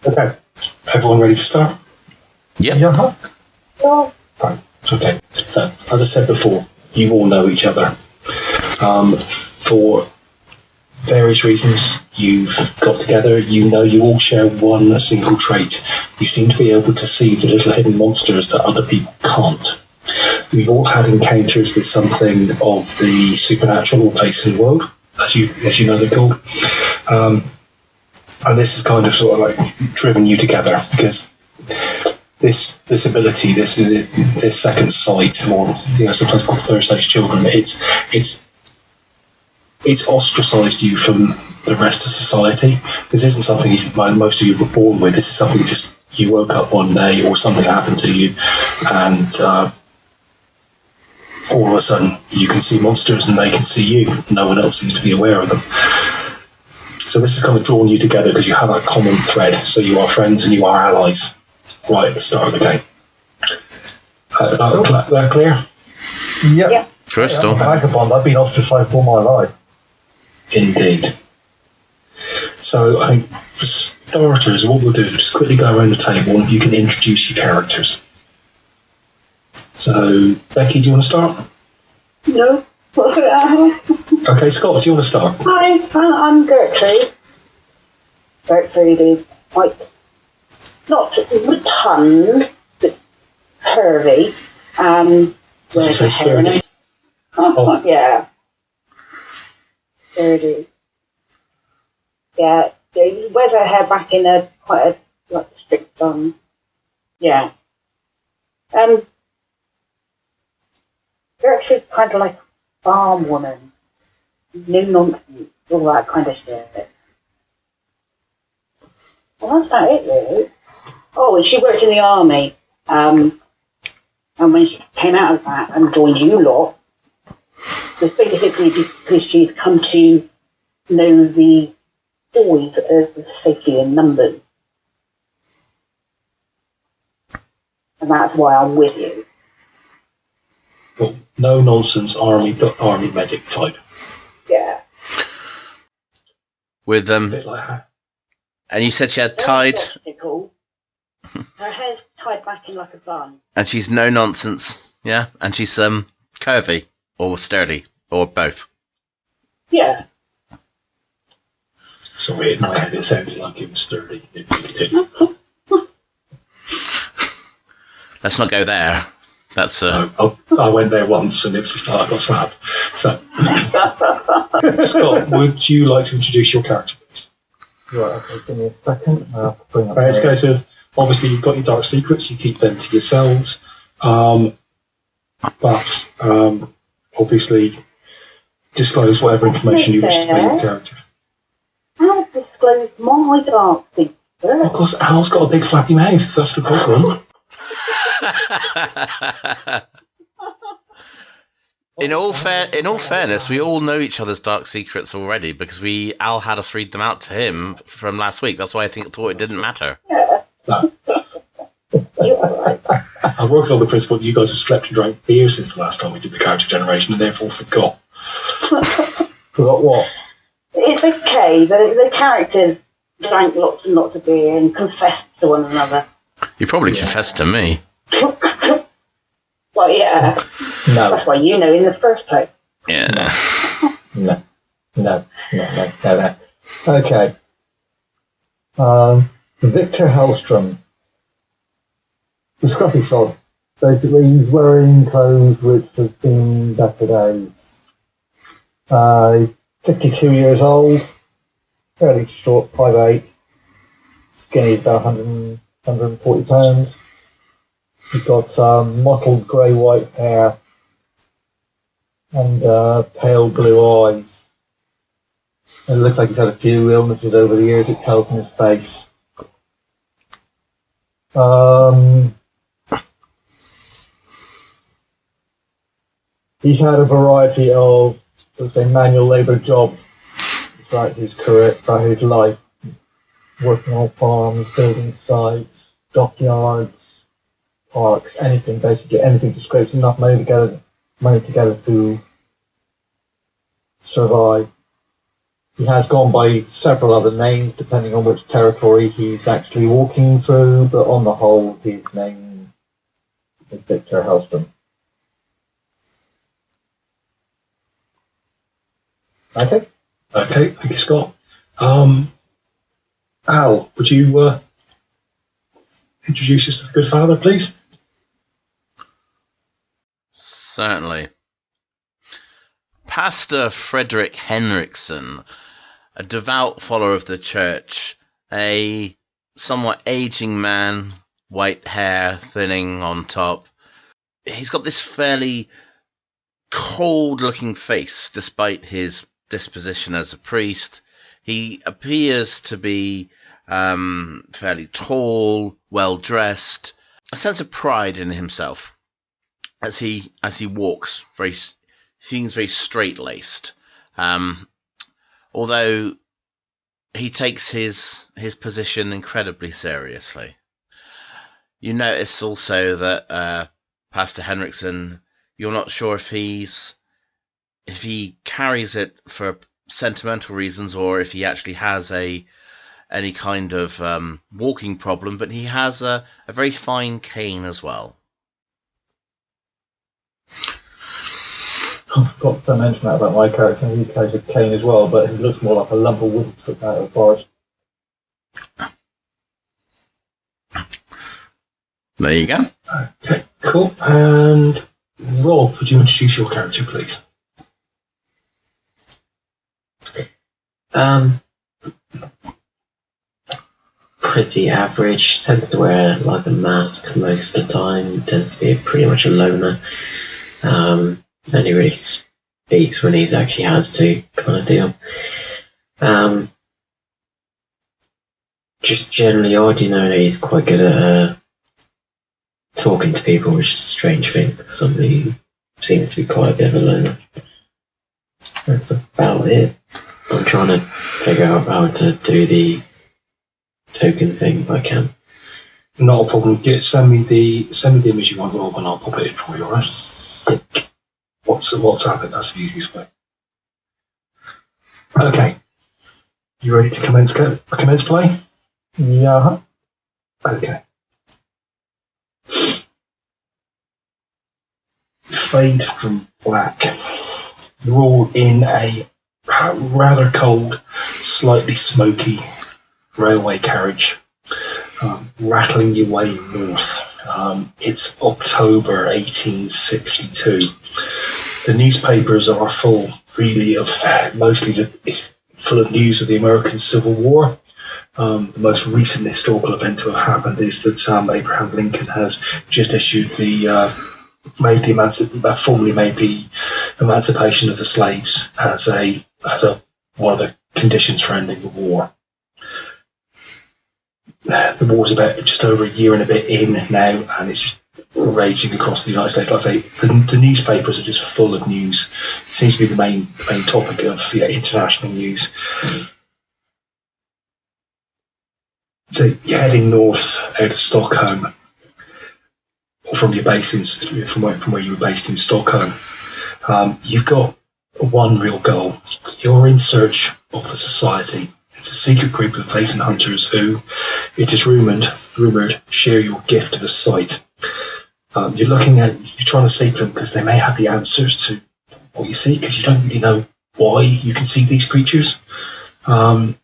Okay. Everyone ready to start? Yep. Yeah. Right. Okay. So, as I said before, you all know each other. For various reasons, you've got together. You know you all share one single trait. You seem to be able to see the little hidden monsters that other people can't. We've all had encounters with something of the supernatural or Vaesen world, as you know they're called. And this has kind of sort of like driven you together because this ability, this second sight, or sometimes called third stage children, it's ostracised you from the rest of society. This isn't something most of you were born with. This is something just you woke up one day or something happened to you, and all of a sudden you can see monsters and they can see you. No one else seems to be aware of them. So this has kind of drawn you together because you have a common thread. So you are friends and you are allies right at the start of the game. That clear? Yep. Yeah. Crystal. Vagabond, I've been ostracised all my life. Indeed. So I think for starters, what we'll do is just quickly go around the table and you can introduce your characters. So, Becky, do you want to start? No. Okay, Scott, do you want to start? Hi, I'm Gertrude. Gertrude is quite, not rotund, but curvy. Did you say sturdy? Oh, yeah. Sturdy. Yeah, she wears her hair back in quite a strict bun. Yeah. Gertrude's kind of like a farm woman. No nonsense, all that kind of shit. Well, that's about it, really. Oh, and she worked in the army. And when she came out of that and joined you lot, it's basically because she's come to know the joys of safety in numbers. And that's why I'm with you. Well, no nonsense army medic type. Yeah. With A bit like that. and you said she had tied, Cool. Her hair's tied back in like a bun. and she's no nonsense, yeah, and she's curvy or sturdy or both. Yeah. Sorry, in my head it sounded like it was sturdy. It really did. Let's not go there. That's No, I went there once and it was just like I got slapped. So, Scott, would you like to introduce your character, please? Right, okay, give me a second. I have to bring up It's a case of, obviously you've got your dark secrets, you keep them to yourselves, but obviously disclose whatever information you wish to about your character. I'll disclose my dark secret. Of course, Al's got a big flappy mouth, that's the problem. in all fairness, we all know each other's dark secrets already because Al had us read them out to him from last week. That's why I thought it didn't matter. Yeah. No. You're alright. I'm working on the principle that you guys have slept and drank beer since the last time we did the character generation and therefore forgot. Forgot what? It's okay. The characters drank lots and lots of beer and confessed to one another. You probably confessed to me. Well, yeah. No. That's why you know in the first place. Yeah. No. Okay. Victor Hellstrom. The scruffy sod. Basically, he's wearing clothes which have seen better days. 52 years old, fairly short, 5'8", skinny, about 140 pounds. He's got mottled grey-white hair and pale blue eyes. And it looks like he's had a few illnesses over the years, it tells in his face. He's had a variety of, let's say, manual labour jobs throughout his career, throughout his life. Working on farms, building sites, dockyards, parks, anything, basically anything to scrape enough money together to survive. He has gone by several other names, depending on which territory he's actually walking through, but on the whole, his name is Victor Helston. Okay. Okay, thank you, Scott. Al, would you introduce us to the good father, please? Certainly. Pastor Frederick Henriksen, a devout follower of the church, a somewhat aging man, white hair thinning on top. He's got this fairly cold-looking face, despite his disposition as a priest. He appears to be fairly tall, well-dressed, a sense of pride in himself as he walks. Seems very straight-laced, although he takes his position incredibly seriously. You notice also that Pastor Henriksen, you're not sure if he carries it for sentimental reasons or if he actually has any kind of walking problem, but he has a very fine cane as well. I forgot to mention that about my character. He carries a cane as well, but he looks more like a lump of wood took out of the forest. There you go. Okay, cool. And Rob, would you introduce your character, please? Pretty average. Tends to wear like a mask most of the time. Tends to be pretty much a loner. Only really speaks when he actually has to, kind of deal. Just generally odd, you know, he's quite good at talking to people, which is a strange thing for somebody who seems to be quite a bit of a loner. That's about it. I'm trying to figure out how to do the token thing if I can. Not a problem. Send me the image you want, Rob, and I'll pop it in for you, alright? Sick. What's happened? That's the easiest way. Okay. You ready to commence play? Yeah. Okay. Fade from black. You're all in a rather cold, slightly smoky railway carriage, rattling your way north. It's October 1862. The newspapers are full, really, of it's full of news of the American Civil War. The most recent historical event to have happened is that Abraham Lincoln has just issued formally made the emancipation of the slaves as one of the conditions for ending the war. The war's about just over a year and a bit in now, and it's just raging across the United States. Like I say, the newspapers are just full of news. It seems to be the main topic of international news. So you're heading north out of Stockholm, or from your base from where you were based in Stockholm. You've got one real goal. You're in search of the Society. It's a secret group of Vaesen hunters who, it is rumoured, share your gift to the site. You're trying to seek them because they may have the answers to what you seek, because you don't really know why you can see these creatures. And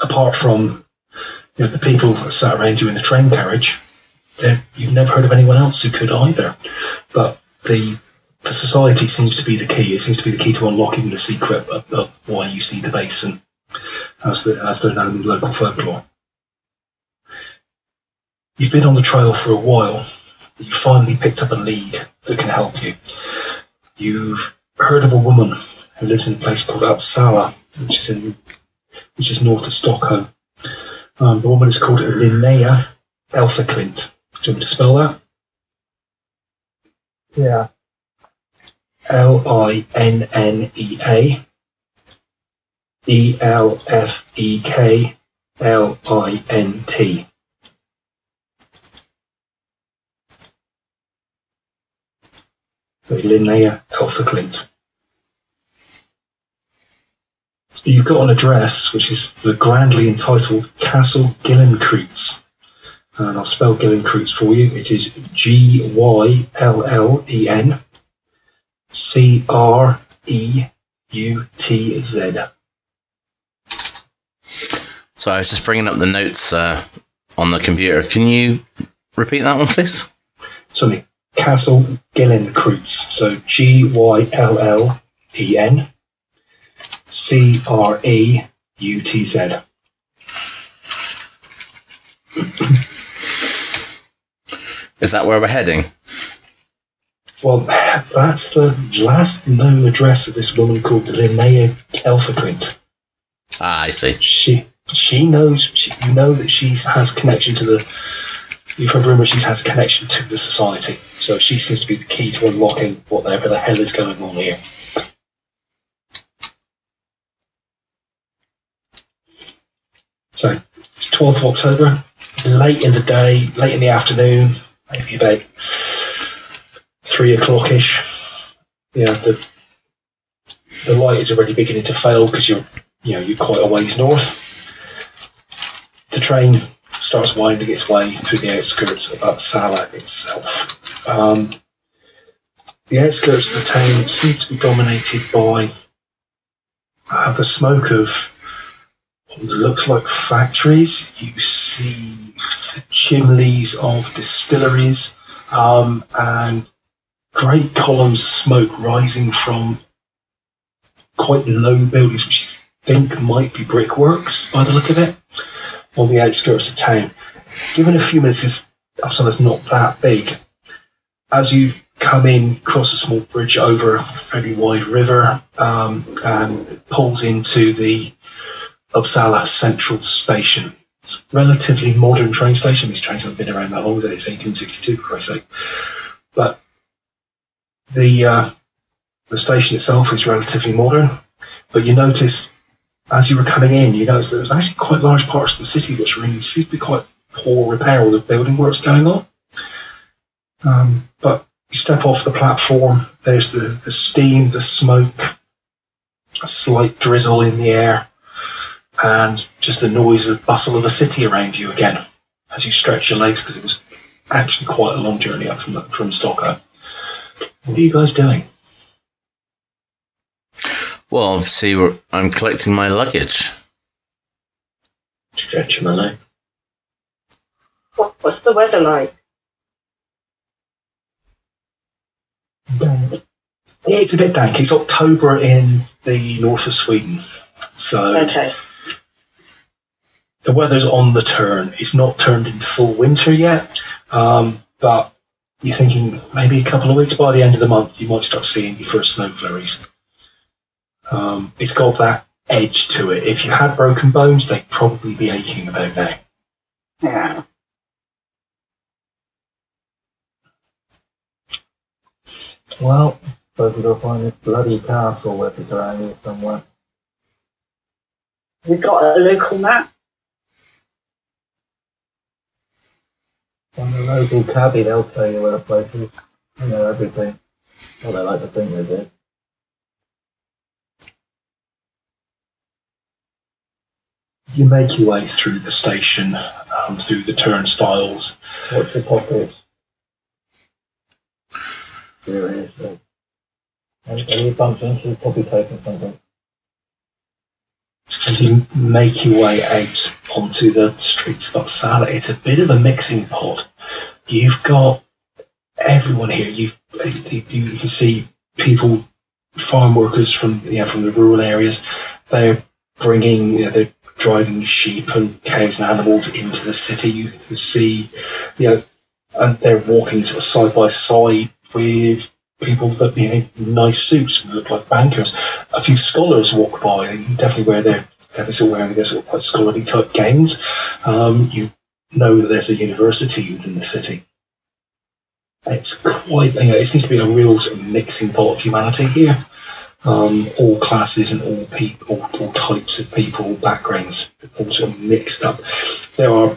apart from the people that sat around you in the train carriage, you've never heard of anyone else who could either. But the Society seems to be the key. It seems to be the key to unlocking the secret of why you see the Vaesen, as they're known in local folklore. You've been on the trail for a while. You finally picked up a lead that can help you. You've heard of a woman who lives in a place called Upsala, which is north of Stockholm. The woman is called Linnea Elfaclint. Do you want me to spell that? Yeah. Linnea Elfeklint. So Linnea Elfaclint. You've got an address which is the grandly entitled Castle Gyllencrutz. And I'll spell Gyllencrutz for you. It is Gyllencrutz. So I was just bringing up the notes on the computer. Can you repeat that one, please? Sorry, Castle Gyllencrutz. So Gyllencrutz. Is that where we're heading? Well, that's the last known address of this woman called Linnea Elphaquint. Ah, I see. She knows. You know that she has connection to the. You've heard rumours she has connection to the society, so she seems to be the key to unlocking whatever the hell is going on here. So it's 12th of October, late in the day, late in the afternoon, maybe about 3 o'clock-ish. Yeah, the light is already beginning to fail because you're quite a ways north. The train starts winding its way through the outskirts of Upsala itself. The outskirts of the town seem to be dominated by the smoke of what looks like factories. You see the chimneys of distilleries and great columns of smoke rising from quite low buildings, which you think might be brickworks by the look of it, on the outskirts of town. Given a few minutes, because Upsala's not that big, as you come in, cross a small bridge over a fairly wide river and pulls into the Upsala Central Station. It's a relatively modern train station. These trains haven't been around that long, it's 1862 for Christ's sake. But the station itself is relatively modern, but you notice as you were coming in, you notice there was actually quite large parts of the city which were in seem to be quite poor repair, or the building works going on. But you step off the platform, there's the steam, the smoke, a slight drizzle in the air, and just the noise and bustle of the city around you again as you stretch your legs, because it was actually quite a long journey up from Stockholm. What are you guys doing? Well, obviously, I'm collecting my luggage. Stretching my legs. What's the weather like? Yeah, it's a bit dank. It's October in the north of Sweden, so Okay. the weather's on the turn. It's not turned into full winter yet, but you're thinking maybe a couple of weeks, by the end of the month, you might start seeing your first snow flurries. It's got that edge to it. If you had broken bones, they'd probably be aching about now. Yeah. Well, suppose we've got to find this bloody castle if it's around here somewhere. We got a local map. On the local cabbie, they'll tell you where the place is. They know everything. Well, they like to think they do. You make your way through the station, through the turnstiles. What's your pockets? Seriously. Any bumps into, probably taking something. And you make your way out onto the streets of Upsala. It's a bit of a mixing pot. You've got everyone here. You can see people, farm workers from the rural areas. They're bringing, they're driving sheep and cows and animals into the city. You can see, and they're walking sort of side by side with people that nice suits and look like bankers. A few scholars walk by. They definitely they're still wearing their sort of quite scholarly type gowns. You know that there's a university within the city. It's quite, it seems to be a real sort of mixing pot of humanity here. All classes and all people, all types of people, all backgrounds, all sort of mixed up. There are,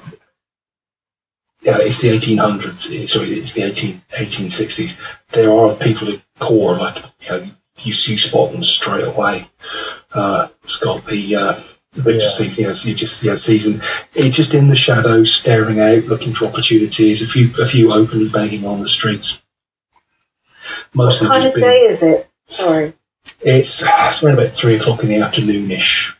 it's the 1800s. Sorry, it's the 1860s. There are people who core, like you spot them straight away. Scott, the Victor sees, you just sees him. It's just in the shadows, staring out, looking for opportunities. A few openly begging on the streets. Most What kind of day is it? Sorry. It's around about 3 o'clock in the afternoonish.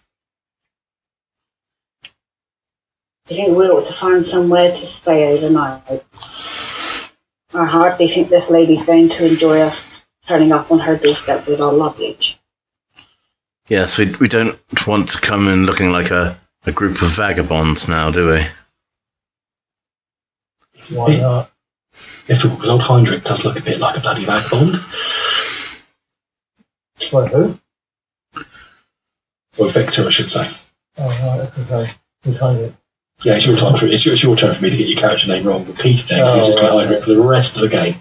Do you think we ought to find somewhere to stay overnight? I hardly think this lady's going to enjoy us turning up on her doorstep with our luggage. Yes, we don't want to come in looking like a group of vagabonds now, do we? Why not? Difficult, because old Heinrich does look a bit like a bloody vagabond. Wait, who? Or Victor, I should say. Oh, right, okay. Who's Heinrich? Yeah, it's your turn for me to get your character name wrong. Repeat it, because you'll just be Heinrich for the rest of the game.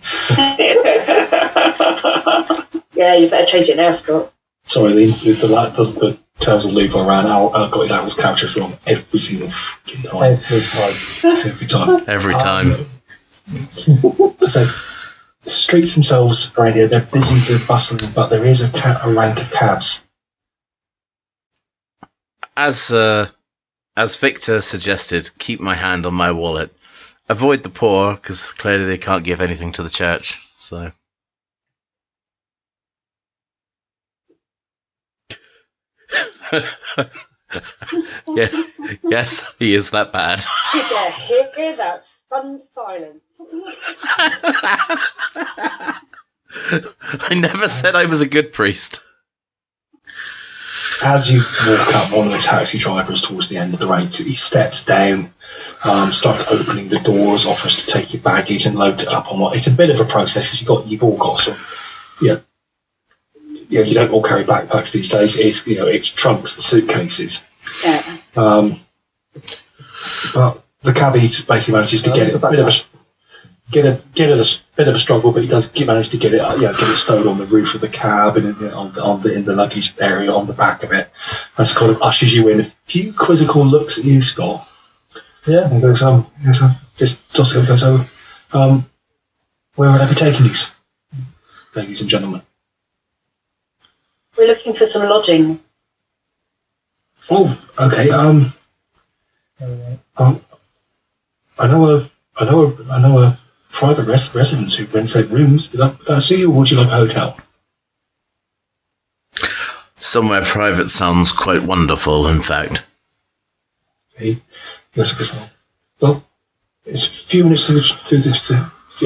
Yeah, you better change it now, Scott. Sorry, the Tales of Luke I ran out. I got his Owl's character wrong every single fucking time. Every time. So, the streets themselves around here, they're busy, they're bustling, but there is a rank of cabs. As Victor suggested, keep my hand on my wallet. Avoid the poor, because clearly they can't give anything to the church, so... Yeah, yes, he is that bad. Did you hear that stunned silence? I never said I was a good priest. As you walk up, one of the taxi drivers towards the end of the road, he steps down, starts opening the doors, offers to take your baggage and load it up on what. It's a bit of a process because you've all got some, you don't all carry backpacks these days. It's trunks and suitcases. Yeah. But the cabbie basically manages to get it a bit of a struggle, but he does manage to get it stowed on the roof of the cab and in the luggage area on the back of it. That's kind of ushers you in. A few quizzical looks at you, Scott. Yeah. And goes, just tosses it, goes, where would I be taking you, ladies and gentlemen? We're looking for some lodging. Oh, okay. I know a private residence who rents out rooms. Would that suit you, or would you like a hotel? Somewhere private sounds quite wonderful, in fact. Okay. Yes, well, it's a few minutes a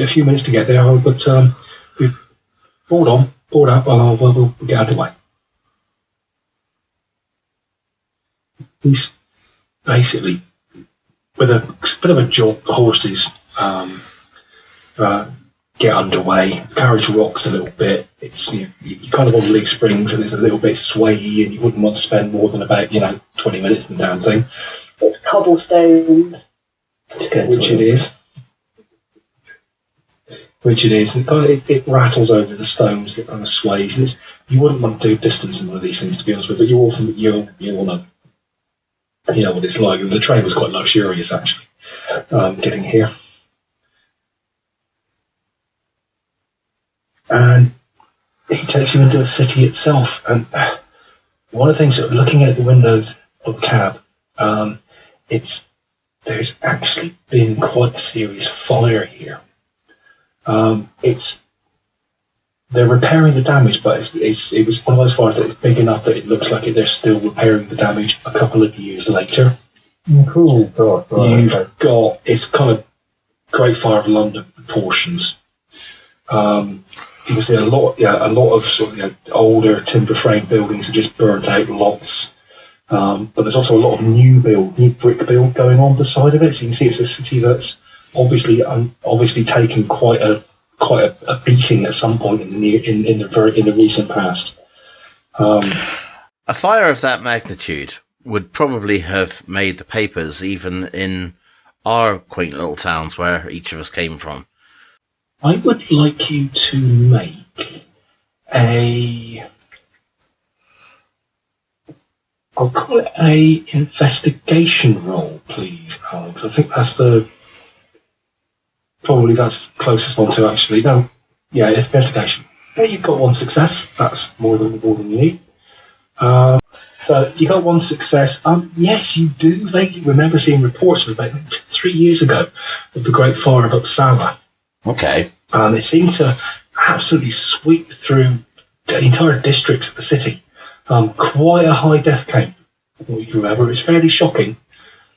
few minutes to get there, but we board up, and we'll get out of the way. He's basically, with a bit of a jolt, the horses get underway. The carriage rocks a little bit. It's you kind of on leaf springs, and it's a little bit swayy, and you wouldn't want to spend more than about 20 minutes in the damn thing. It's cobblestones. Which it is. It rattles over the stones. It kind of sways. You wouldn't want to do distance in one of these things, to be honest with you, but you all know. You know what it's like. The train was quite luxurious, actually, getting here. And he takes you into the city itself. And one of the things, looking at the windows of the cab, there's actually been quite a serious fire here. They're repairing the damage, but it was one of those fires that is big enough that it looks like they're still repairing the damage a couple of years later. Cool. God, right, It's kind of Great Fire of London proportions. You can see a lot of sort of older timber frame buildings are just burnt out lots. But there's also a lot of new brick build going on the side of it. So you can see it's a city that's obviously taken quite a beating at some point in the recent past. A fire of that magnitude would probably have made the papers, even in our quaint little towns where each of us came from. I would like you to make I'll call it a investigation roll, please, Alex. I think that's that's the closest one to actually. No, yeah, it's investigation. Yeah, you've got one success. That's more than you need. So you got one success. Yes, you do vaguely remember seeing reports from about 3 years ago of the Great Fire of Upsala. Okay. And they seem to absolutely sweep through the entire districts of the city. Quite a high death count, from what you can remember. It was fairly shocking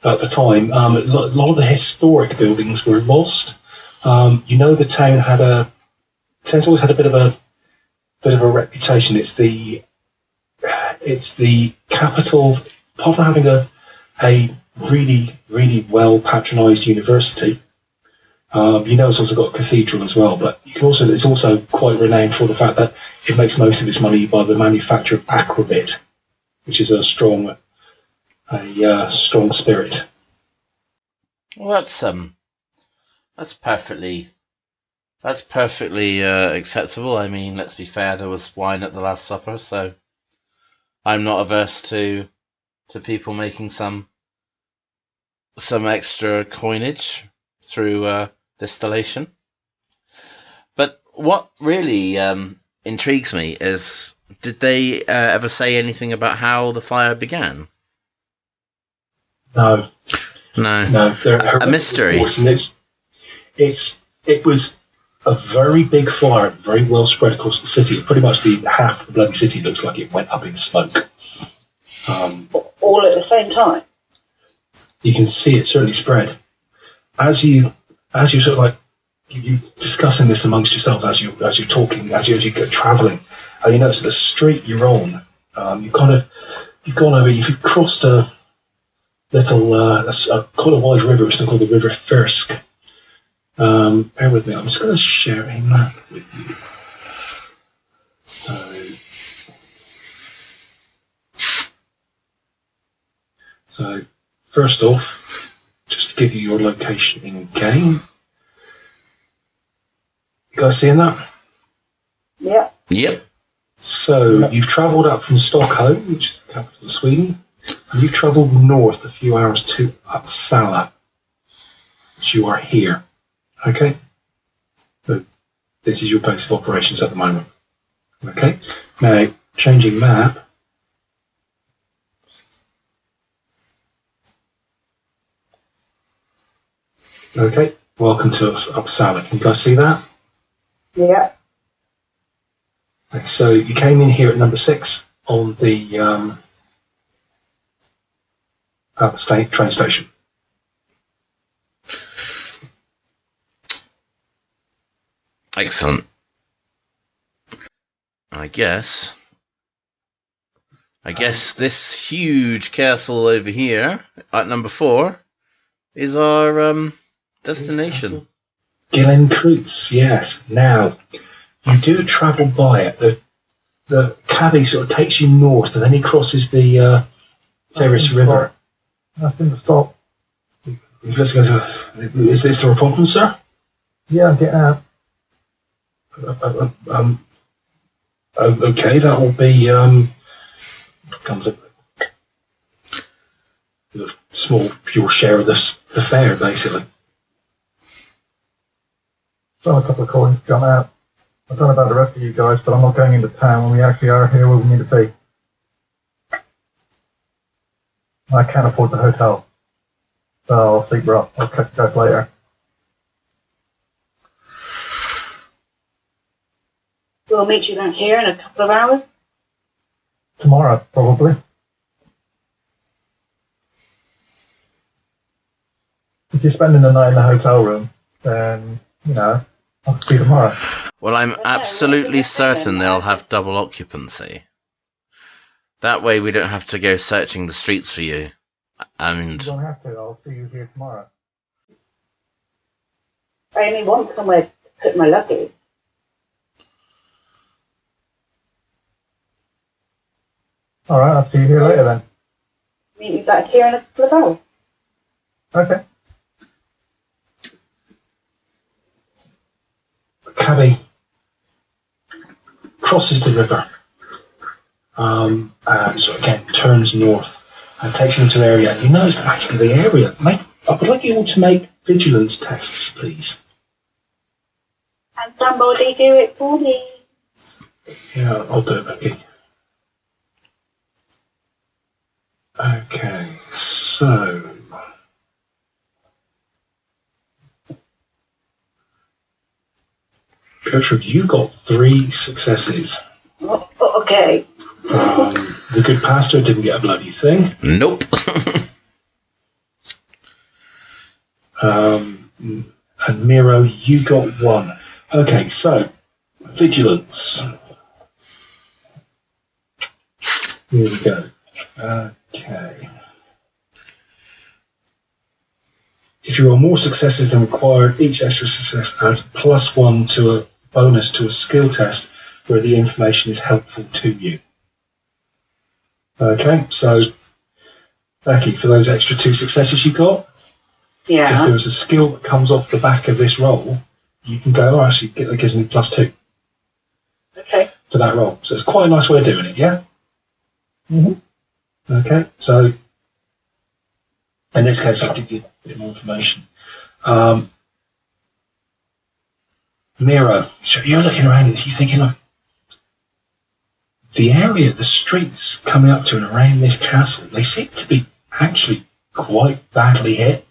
at the time. A lot of the historic buildings were lost. The town town's always had a bit of a reputation. It's the capital, apart from having a really, really well patronised university. It's also got a cathedral as well, but it's also quite renowned for the fact that it makes most of its money by the manufacture of aquavit, which is a strong spirit. Well, that's perfectly acceptable. I mean, let's be fair. There was wine at the Last Supper, so I'm not averse to people making some extra coinage through distillation. But what really intrigues me is, did they ever say anything about how the fire began? No. A mystery. It was a very big fire, very well spread across the city. Pretty much half the bloody city looks like it went up in smoke. All at the same time? You can see it certainly spread. As you sort of like you discussing this amongst yourselves as you're talking, as you go travelling, and you notice the street you're on, you've gone over, you've crossed a little quite a wide river, which they call the River Firsk. Bear with me, I'm just going to share a map with you. So first off, just to give you your location in game. You guys seeing that? Yeah. Yep. So you've travelled up from Stockholm, which is the capital of Sweden, and you've travelled north a few hours to Upsala, which you are here. Okay? So this is your base of operations at the moment. Okay? Now, changing map. Okay, welcome to Upsala. Can you guys see that? Yeah. Okay, so you came in here at number 6 on the train station. Excellent. I guess this huge castle over here at number 4 is our destination. Gyllencrutz, yes. Now, you do travel by it. The cabbie sort of takes you north, and then he crosses the Ferris River. Ask him to stop. Let's go to. Is this a problem, sir? Yeah, I'm getting out. Okay, that will be comes a small pure share of the fare, basically. Done a couple of coins, gone out. I don't know about the rest of you guys, but I'm not going into town when we actually are here where we need to be. I can't afford the hotel, so I'll sleep rough. I'll catch you guys later. We'll meet you back here in a couple of hours. Tomorrow, probably. If you're spending the night in the hotel room, then, I'll see you tomorrow. Well, I'm absolutely certain they'll have double occupancy. That way we don't have to go searching the streets for you. You don't have to. I'll see you here tomorrow. I only want somewhere to put my luggage. Alright, I'll see you here later then. Meet you back here in a couple of hours. Okay. Cabbie crosses the river and so again turns north and takes you into an area. You notice that actually the area. I would like you all to make vigilance tests, please. And somebody do it for me. Yeah, I'll do it, Becky. So, Gertrude, you got 3 successes. Okay. The good pastor didn't get a bloody thing. Nope. And Miro, you got 1. Okay, so vigilance. Here we go. Okay. If you roll more successes than required, each extra success adds +1 to a bonus to a skill test where the information is helpful to you. Okay, so Becky, for those extra 2 successes you got, if there's a skill that comes off the back of this roll, you can go, actually, that gives me +2. Okay. To that roll. So it's quite a nice way of doing it, yeah? Mm-hmm. Okay, so in this case, I'll give you a bit more information. Miro, so you're looking around this, you're thinking, like, the area, the streets coming up to and around this castle, they seem to be actually quite badly hit.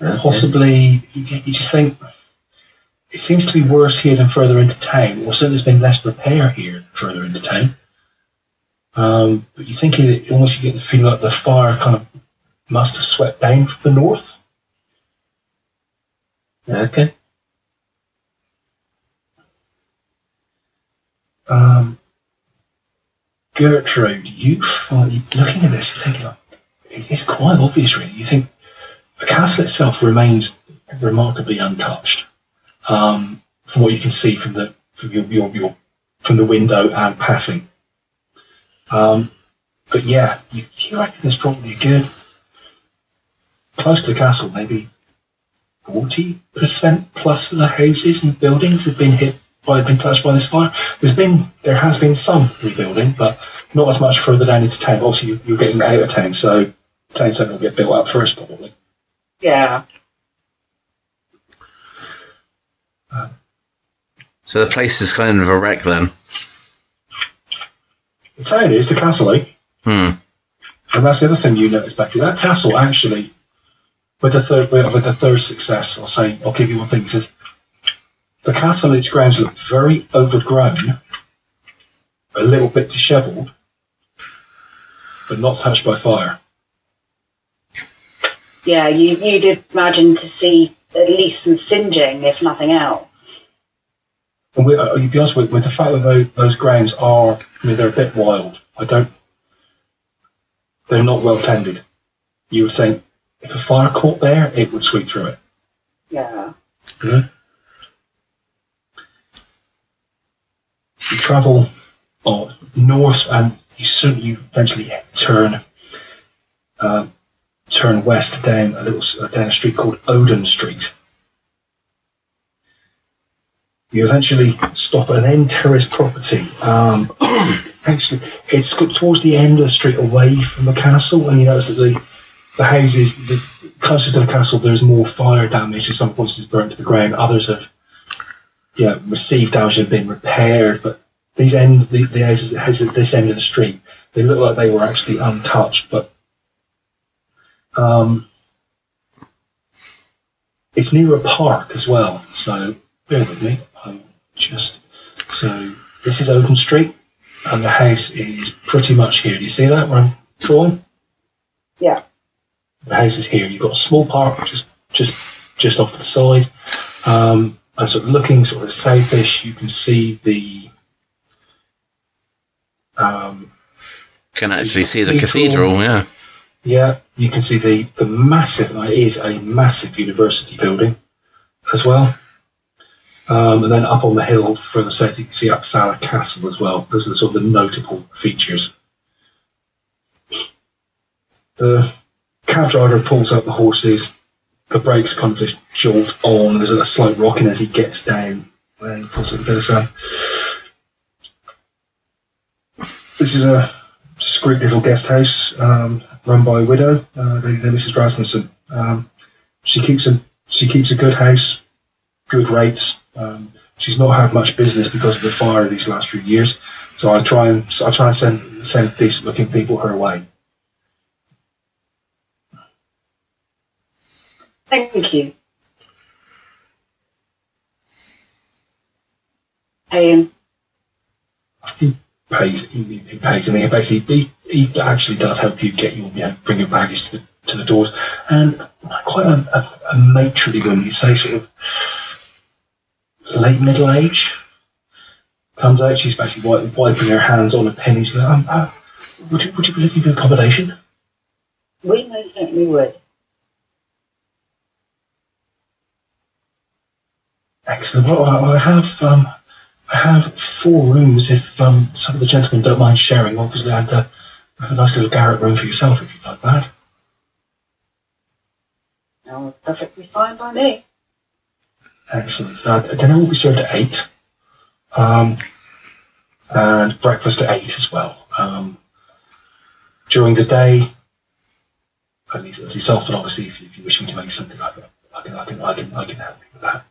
Possibly, you just think it seems to be worse here than further into town, or certainly there's been less repair here than further into town. But you think it almost, you get the feeling like the fire kind of must have swept down from the north. Okay. Gertrude, you looking at this, you're thinking, like, it's quite obvious, really. You think the castle itself remains remarkably untouched, from what you can see from the window and passing. But yeah, you reckon there's probably a good close to the castle, maybe 40% plus of the houses and buildings have been touched by this fire. There has been some rebuilding, but not as much further down into town. Obviously, you're getting out of town, so town centre will get built up first, probably. Yeah. So the place is kind of a wreck then. The town is, the castle, eh? And that's the other thing you notice, Becky. That castle actually, with the third success, I'll give you one thing. It says the castle and its grounds look very overgrown, a little bit dishevelled, but not touched by fire. Yeah, you'd imagine to see at least some singeing, if nothing else. And you'd be honest with the fact that those grounds are, they're a bit wild. They're not well tended. You would think if a fire caught there, it would sweep through it. Yeah. Mm-hmm. You travel north, and you eventually turn west down a street called Odin Street. You eventually stop at an end terrace property. Actually, it's towards the end of the street away from the castle, and you notice that the houses closer to the castle, there's more fire damage. Some points is burnt to the ground. Others have received damage and been repaired. But the houses at this end of the street, they look like they were actually untouched. But it's near a park as well, so bear with me. So this is Odin Street, and the house is pretty much here. Do you see that where I'm drawing? Yeah. The house is here. You've got a small park just off to the side, and sort of looking sort of southish, you can see the. Can actually see the cathedral, yeah. Yeah, you can see the massive. It is a massive university building, as well. And then up on the hill further south, you can see Upsala Castle as well. Those are the sort of the notable features. The cab driver pulls up the horses. The brakes kind of just jolt on. There's a slight rocking as he gets down. And he pulls up a bit of sound. This is a discreet little guest house run by a widow, Mrs. Rasmussen. She keeps a good house. good rates. She's not had much business because of the fire these last few years, so I try and send decent looking people her way. Thank you. Paying. He pays. He pays, and he actually does help you get bring your baggage to the doors, and quite a matronly woman. You say sort of late middle age. Comes out. She's basically wiping her hands on a penny. She goes, would you be looking for accommodation? We most certainly would. Excellent. Well, I have 4 rooms if some of the gentlemen don't mind sharing. Obviously, I have a nice little garret room for yourself if you'd like that. No, perfectly fine by me. Excellent. Dinner will be served at 8, and breakfast at 8 as well. During the day, I leave it to yourself, but obviously, if you wish me to make something like that, I can help you with that.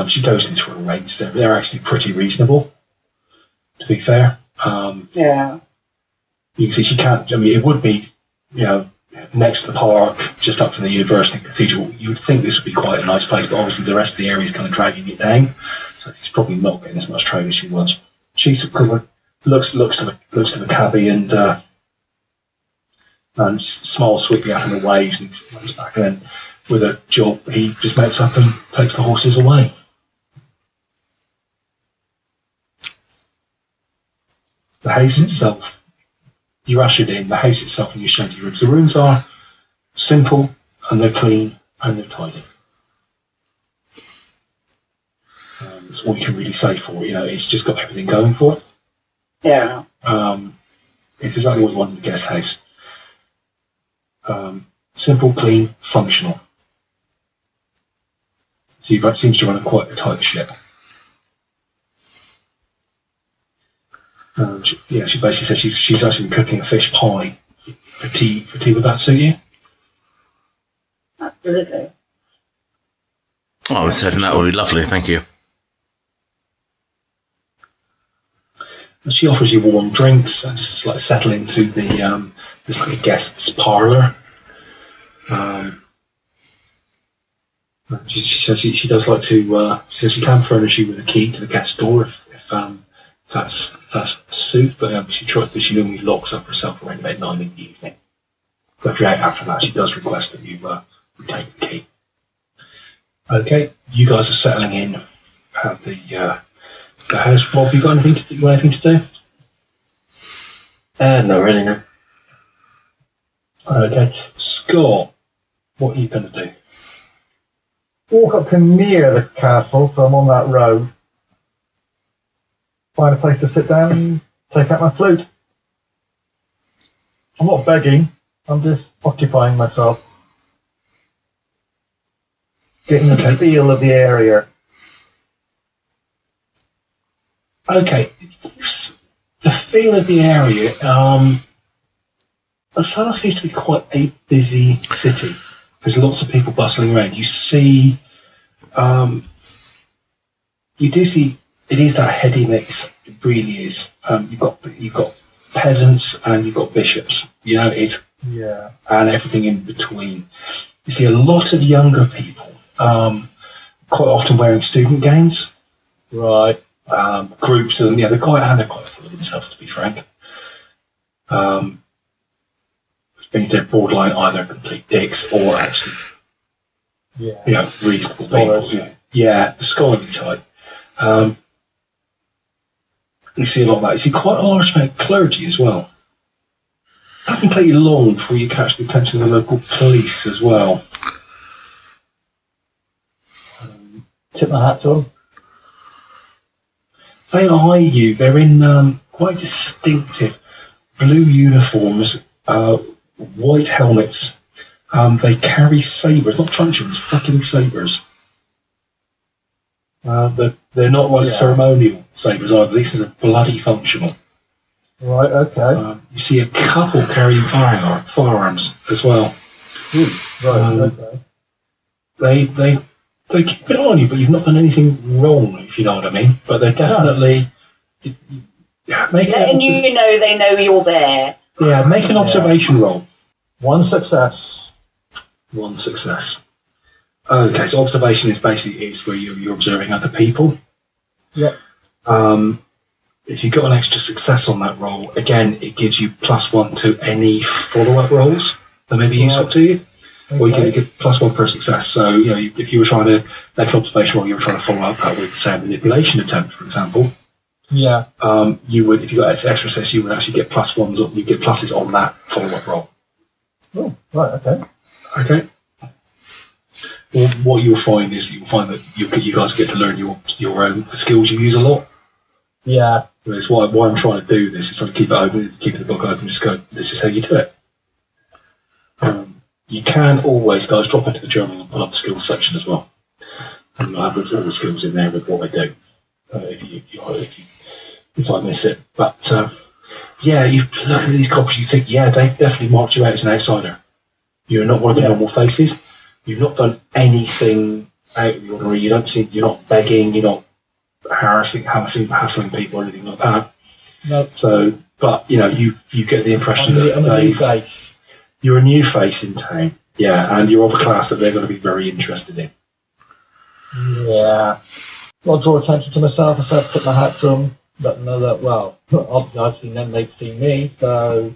She goes into her rates. They're actually pretty reasonable, to be fair. Yeah. You can see she can't. I mean, it would be, next to the park, just up from the university cathedral. You would think this would be quite a nice place, but obviously the rest of the area is kind of dragging it down. So it's probably not getting as much trade as she wants. She sort of looks to the cabbie and smiles sweetly at him and waves and runs back. And then with a jolt, he just makes up and takes the horses away. The house itself, you're ushered in. The house itself and you're shown to your rooms. The rooms are simple and they're clean and they're tidy. That's all you can really say for it. It's just got everything going for it. Yeah. It's exactly what you want in a guest house. Simple, clean, functional. So you've seems to run quite a tight ship. She basically says she's actually cooking a fish pie for tea. Would that suit you? Absolutely. Oh, I was hoping that would be lovely, thank you. And she offers you warm drinks and just like settle into the there's like a guest's parlour. She says she does like to. She says she can furnish you with a key to the guest door if that's to suit. But she normally locks up herself around about 9 in the evening. So if you're out after that, she does request that you take the key. Okay, you guys are settling in at the house. Rob, you got anything to do? Not really, no. Okay, Scott, what are you going to do? Walk up to near the castle, so I'm on that road. Find a place to sit down and take out my flute. I'm not begging, I'm just occupying myself. Getting the feel of the area. Okay, the feel of the area, Upsala seems to be quite a busy city. There's lots of people bustling around. You see, you do see, it is that heady mix. It really is. You've got peasants and you've got bishops. And everything in between. You see a lot of younger people, quite often wearing student gowns. Right. Groups of them. They're quite full of themselves, to be frank. Which means they're borderline either complete dicks or actually, reasonable Scholars. people. Yeah, the scholarly type. You see a lot of that. You see quite a large amount of clergy as well. That can take you long before you catch the attention of the local police as well. Tip my hat to them. They eye you. They're in quite distinctive blue uniforms, white helmets. They carry sabres, not truncheons, fucking sabres. They're not like ceremonial sabres either. These are bloody functional. Right, okay. You see a couple carrying firearms as well. Right, okay. they keep an eye on you, but you've not done anything wrong, if you know what I mean. But they're definitely letting you know they know you're there. Yeah, make an observation roll. One success. One success. Okay, so observation is basically where you're observing other people. Yep. If you got an extra success on that roll, again, it gives you +1 to any follow-up rolls that may be useful to you. Okay. Or you get +1 per success. So, if you were trying to make an observation roll, you were trying to follow up that with, say, a manipulation attempt, for example. Yeah. You would, if you got extra success, you would actually get +1s. You get pluses on that follow-up roll. Oh, right. Okay. Okay. Well, what you'll find is you guys get to learn your own skills you use a lot. Yeah. It's why I'm trying to do this is trying to keep it open, keep the book open, just go, this is how you do it. You can always, guys, drop into the journal and pull up the skills section as well. And you'll have all the skills in there with what they do, if I miss it. But, you look at these copies, you think, yeah, they definitely marked you out as an outsider. You're not one of the normal faces. You've not done anything out of the ordinary. You're not begging, you're not hassling people or anything like that. No. So, but you get the impression that you're a new face in town, and you're of a class that they're going to be very interested in. Yeah. I'll draw attention to myself. I tip my hat to them, let them know that. Well, obviously I've seen them, they've seen me, so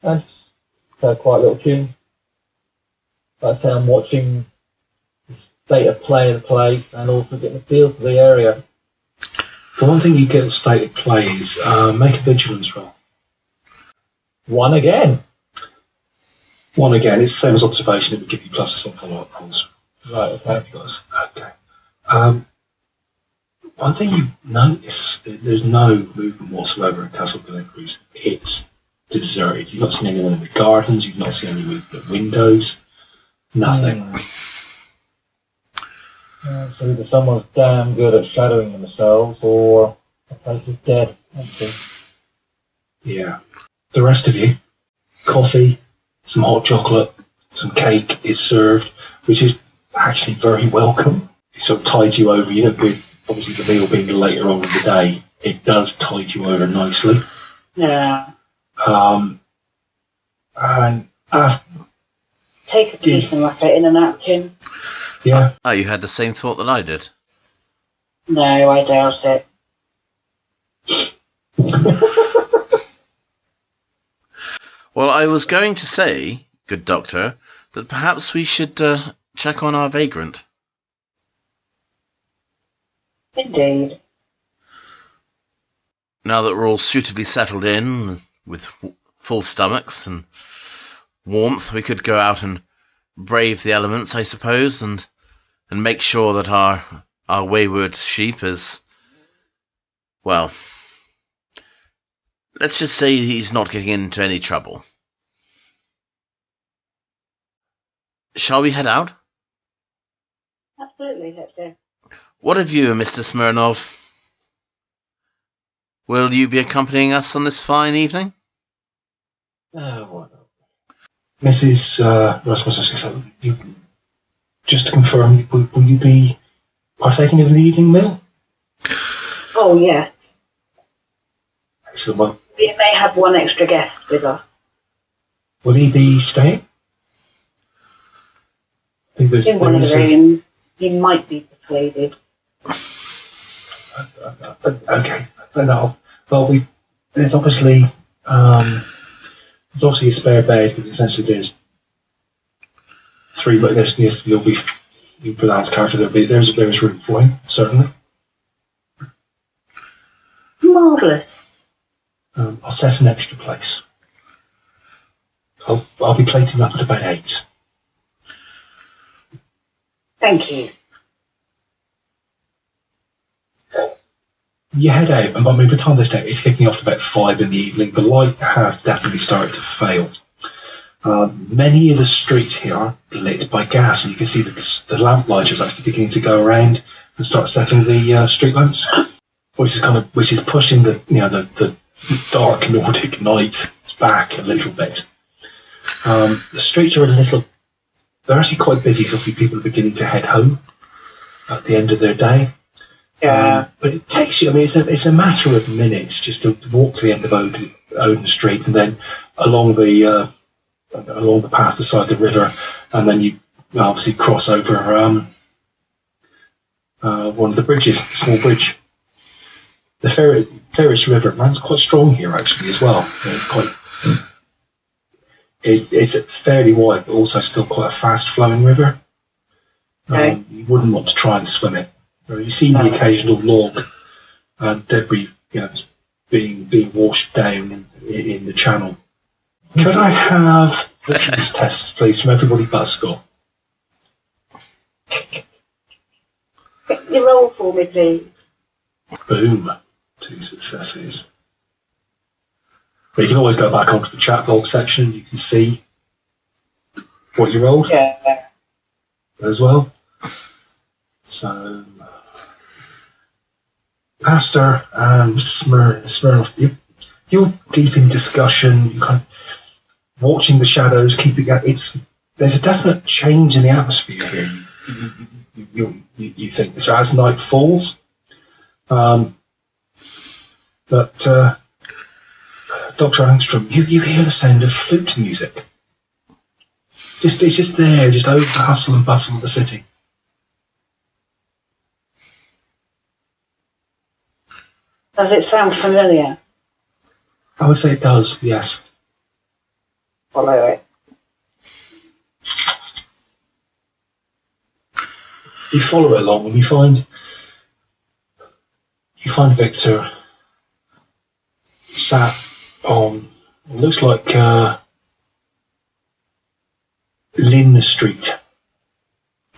that's a quite little tune. Like I say, I'm watching the state of play of the place and also getting a feel for the area. The one thing you get at state of play is make a vigilance roll. One again. It's the same as observation. It would give you pluses on follow-up rolls. Right, okay. Okay. One thing you notice, there's no movement whatsoever at Castle Gyllencrutz. It's deserted. You've not seen anyone in the gardens. You've not seen any movement at windows. Nothing. So either someone's damn good at shadowing themselves, or the place is dead. Empty. Yeah. The rest of you, coffee, some hot chocolate, some cake is served, which is actually very welcome. It sort of tides you over. With obviously the meal being later on in the day, it does tide you over nicely. Yeah. And take a piece and wrap it in a napkin. Yeah. Oh, you had the same thought that I did. No, I doubt it. Well, I was going to say, good doctor, that perhaps we should check on our vagrant. Indeed. Now that we're all suitably settled in, with full stomachs and warmth, we could go out and brave the elements, I suppose, and make sure that our wayward sheep is, well, let's just say he's not getting into any trouble. Shall we head out? Absolutely, let's go. What of you, Mr. Smirnov? Will you be accompanying us on this fine evening? Why not? Mrs. Rasmussen, just to confirm, will you be partaking of the evening meal? Oh, yes. Excellent. Well, We may have one extra guest with us. will he be staying? I think In one of the rooms. He might be persuaded. Okay. No. Well, there's obviously a spare bed because essentially there's three. But there'll be you pronounce character. There's room for him certainly. Marvellous. I'll set an extra place. I'll be plating up at about 8. Thank you. You head out, and by the time this day, it's kicking off to about 5 in the evening. The light has definitely started to fail. Many of the streets here are lit by gas, and you can see the lamp lighters actually beginning to go around and start setting the street lamps, which is pushing the dark Nordic night back a little bit. The streets are a little they're actually quite busy because obviously people are beginning to head home at the end of their day. Yeah. But it takes you, I mean, it's a matter of minutes just to walk to the end of Odin Street and then along the path beside the river, and then you obviously cross over one of the bridges, a small bridge. The Ferris River runs quite strong here actually as well. It's fairly wide, but also still quite a fast flowing river. Okay. You wouldn't want to try and swim it. You see the occasional log and debris, being washed down in the channel. Could I have these tests, please, from everybody but Scott? You roll for me, please. Boom. 2 successes. But you can always go back onto the chat log section. You can see what you rolled as well. So, Pastor and Smirnoff, you're deep in discussion. You're kind of watching the shadows, keeping at there's a definite change in the atmosphere here. You think so as night falls, but Dr. Angstrom, you hear the sound of flute music. It's just there, just over the hustle and bustle of the city. Does it sound familiar? I would say it does, yes. Follow it. You follow it along and you find Victor sat on what looks like Lynn Street.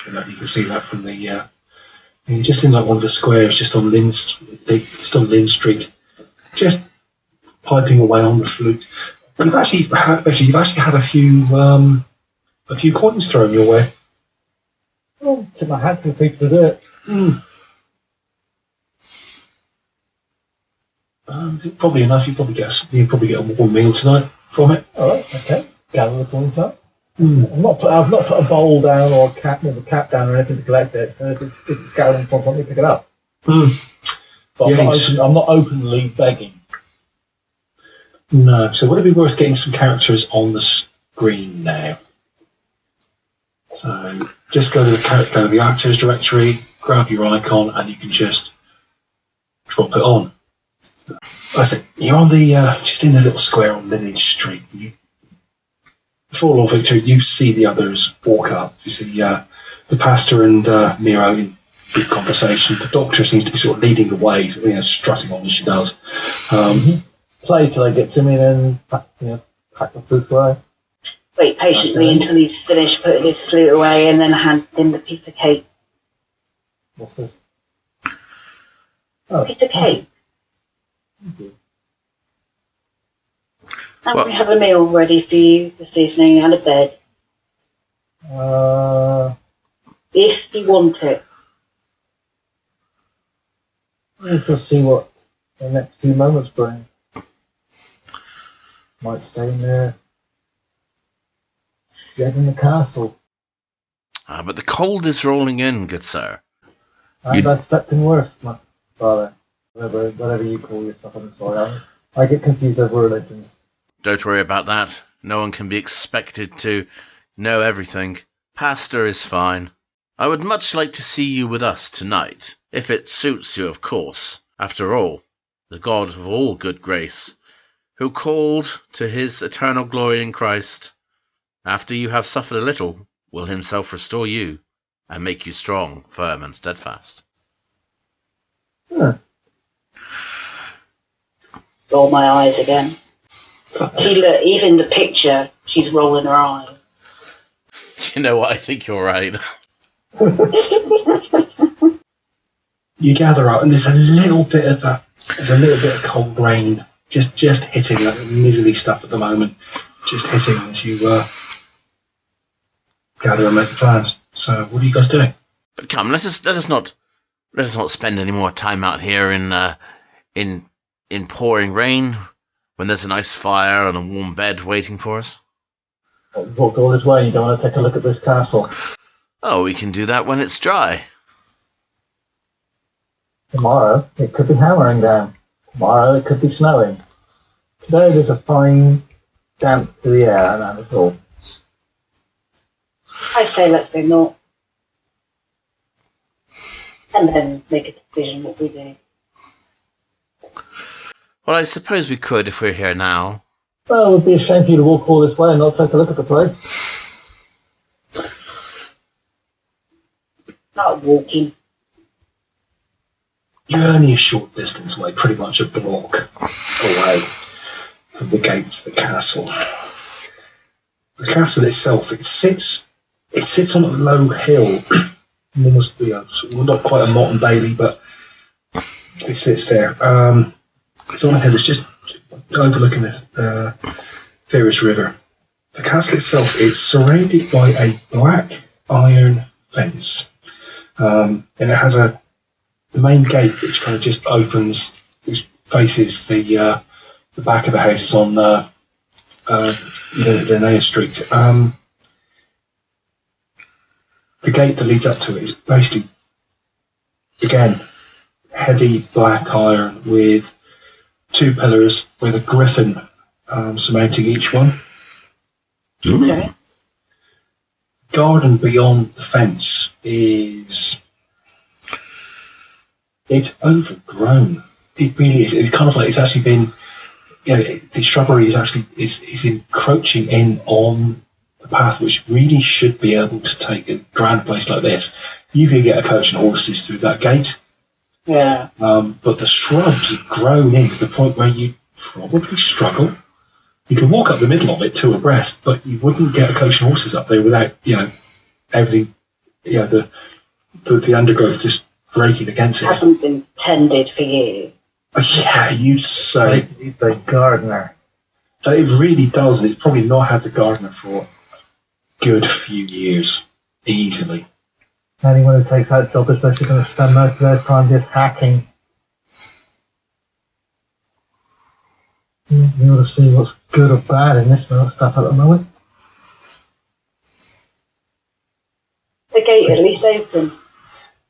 You can see that from the just in like one of the squares, just on Lynn Street, just piping away on the flute. And you've actually had a few coins thrown your way. Oh, tip my hat to the people to do it. Probably enough. You probably get a warm meal tonight from it. All right, okay. Gather the coins up. I've not put a bowl down or a cap down or anything to collect it. So if it's scattered in front of me, pick it up. But yes. I'm not openly begging. No. So would it be worth getting some characters on the screen now? So just go to the actors directory, grab your icon, and you can just drop it on. So, that's it. You're on the just in the little square on Lineage Street. Before Lord Victor, you see the others walk up. You see the pastor and Miro in big conversation. The doctor seems to be sort of leading the way, strutting on as she does. Play till they get to me, then pack the flute away. Wait patiently until he's finished putting his flute away, and then hand him the piece of cake. What's this? Piece of cake. Okay. And we have a meal ready for you this evening and a bed. If you want it. We'll just see what the next few moments bring. Might stay in there. Shed in the castle. But the cold is rolling in, good sir. And I stepped in worse, my father. Whatever you call yourself, I'm sorry. I get confused over religions. Don't worry about that. No one can be expected to know everything. Pastor is fine. I would much like to see you with us tonight, if it suits you, of course. After all, the God of all good grace, who called to his eternal glory in Christ, after you have suffered a little, will himself restore you and make you strong, firm, and steadfast. Huh. Roll my eyes again. Even the picture, she's rolling her eyes. You know what? I think you're right. You gather up, and there's a little bit of cold rain just hitting that miserly stuff at the moment. Just hitting as you gather and make plans. So, what are you guys doing? But come, let us not spend any more time out here in pouring rain when there's a nice fire and a warm bed waiting for us. We've walked all this way, you don't want to take a look at this castle. Oh, we can do that when it's dry. Tomorrow, it could be hammering down. Tomorrow, it could be snowing. Today, there's a fine damp to the air, and that is all. I say let's go north. And then make a decision what we do. Well, I suppose we could if we're here now. Well, it would be a shame for you to walk all this way and not take a look at the place. Not walking. You're only a short distance away, pretty much a block away from the gates of the castle. The castle itself, it sits on a low hill, almost, sort of not quite a Motte and Bailey, but it sits there. It's on a hill. It's just overlooking the Ferris River. The castle itself is surrounded by a black iron fence, and it has the main gate, which kind of just opens, which faces the back of the houses on Linnea Street. The gate that leads up to it is basically, again, heavy black iron with 2 pillars with a griffin surmounting each one. Okay. Garden beyond the fence it's overgrown. It really is. It's kind of like it's actually been, the shrubbery is encroaching in on the path, which really should be able to take a grand place like this. You could get a coach and horses through that gate. Yeah. But the shrubs have grown in to the point where you probably struggle. You can walk up the middle of it 2 abreast, but you wouldn't get a coach and horses up there without, everything, the undergrowth just breaking against it. Hasn't been tended for years. Yeah, you'd say. The gardener. It really does, and it's probably not had the gardener for a good few years, easily. Anyone who takes that job, especially going to spend most of their time just hacking. You ought to see what's good or bad in this stuff at the moment. The gate at least open.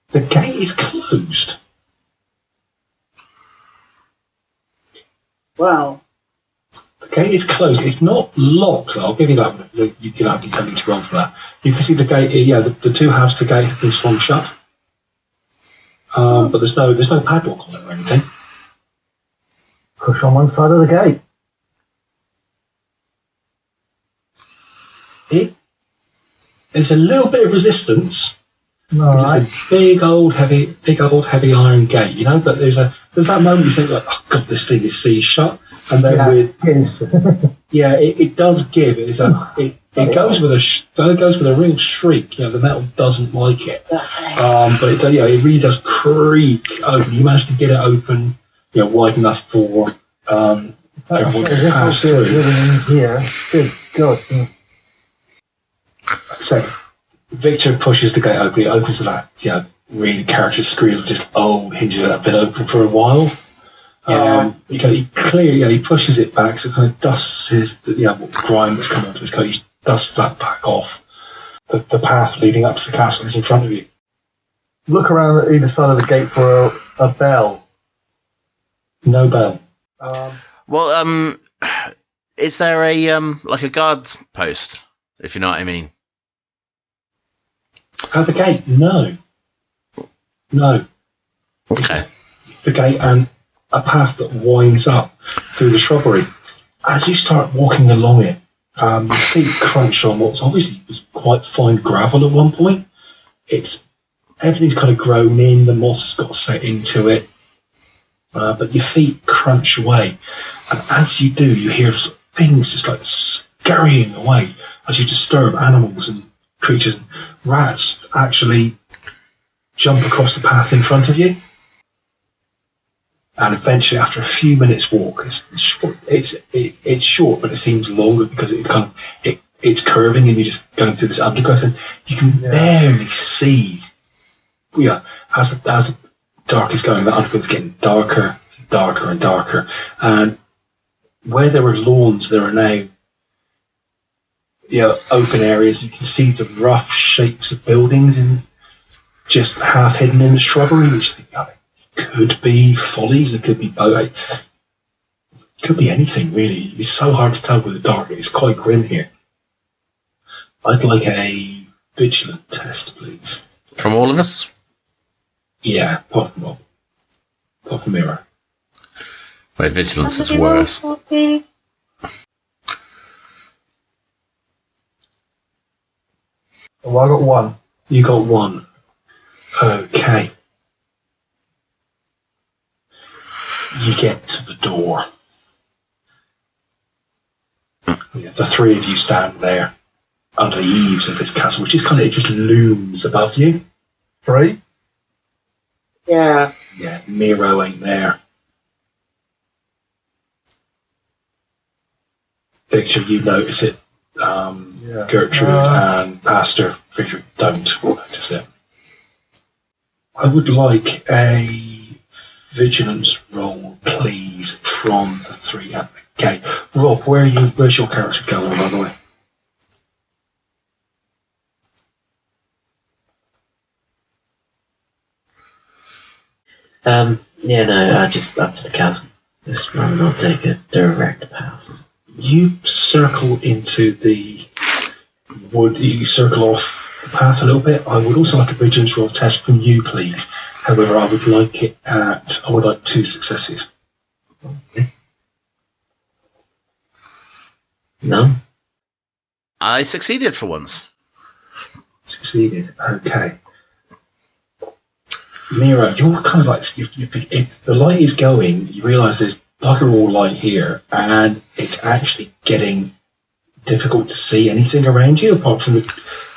The gate is closed. Wow. The gate is closed. It's not locked, though. I'll give you that. You don't have to run for that. You can see the gate. Yeah, the 2 halves of the gate have been swung shut. But there's no padlock on it or anything. Push on one side of the gate. There's a little bit of resistance. All right. It's a big old heavy iron gate, but there's that moment you think like, oh god, this thing is seized shut, and then it does give. It goes with a real shriek. The metal doesn't like it, but it really does creak open. You manage to get it open, wide enough for everyone to pass through. Here, good God. So Victor pushes the gate open. It opens to that, really character screen, just old hinges that have been open for a while. He pushes it back, so it kind of dusts what grime that's come onto his coat. He dusts that back off. The path leading up to the castle is in front of you. Look around at either side of the gate for a bell. No bell. Is there a guard post, if you know what I mean? At the gate, no. Okay. The gate and a path that winds up through the shrubbery. As you start walking along it, your feet crunch on what's obviously was quite fine gravel at one point. Everything's kind of grown in, the moss has got set into it, but your feet crunch away. And as you do, you hear things just like scurrying away as you disturb animals and creatures. Rats actually jump across the path in front of you, and eventually, after a few minutes' walk, it's short, but it seems longer because it's curving, and you're just going through this undergrowth, and you can barely see. As the dark is going, the undergrowth is getting darker, darker, and darker, and where there were lawns, there are now open areas. You can see the rough shapes of buildings in just half hidden in the shrubbery, which could be follies. It could be boat. Could be anything really. It's so hard to tell with the dark. It's quite grim here. I'd like a vigilant test, please. From all of us? Yeah, pop a mirror. Wait, vigilance is worse. Well, I got 1. You got 1. Okay. You get to the door. The 3 of you stand there under the eaves of this castle, which is it just looms above you. 3? Yeah. Yeah, Miro ain't there. Victor, you notice it. Gertrude and Pastor Friedrich don't notice it. I would like a vigilance roll, please, from the 3 at the gate. Rob, where's your character going, by the way? Just up to the castle. This one will take a direct path. You circle into the wood, you circle off the path a little bit. I would also like a vigilance roll test from you, please. However, I would like 2 successes. No? I succeeded for once. Succeeded. Okay. Miro, you're kind of like, the light is going, you realise there's bugger all light here, and it's actually getting difficult to see anything around you, apart from